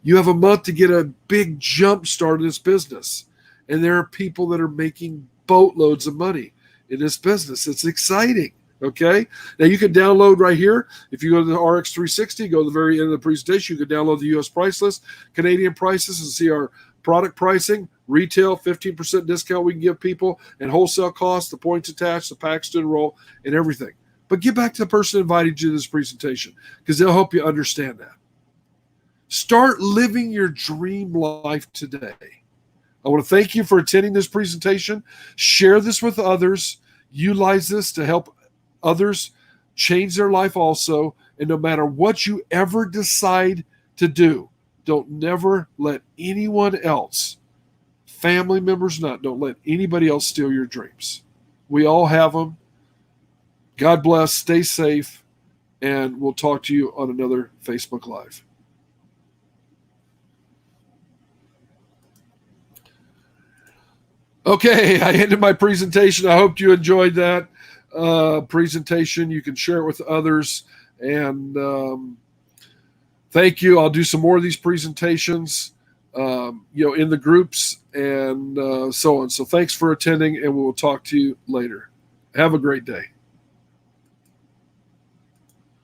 You have a month to get a big jump start in this business. And there are people that are making boatloads of money in this business. It's exciting. Okay. Now you can download right here. If you go to the RX360, go to the very end of the presentation, you can download the US price list, Canadian prices, and see our product pricing, retail 15% discount we can give people, and wholesale costs, the points attached, the packs to enroll, and everything. But get back to the person who invited you to this presentation because they'll help you understand that. Start living your dream life today. I want to thank you for attending this presentation. Share this with others. Utilize this to help others change their life also. And no matter what you ever decide to do, don't never let anyone else, family members not, don't let anybody else steal your dreams. We all have them. God bless. Stay safe. And we'll talk to you on another Facebook Live. Okay, I ended my presentation. I hope you enjoyed that presentation. You can share it with others. And thank you. I'll do some more of these presentations, in the groups and so on. So thanks for attending, and we'll talk to you later. Have a great day.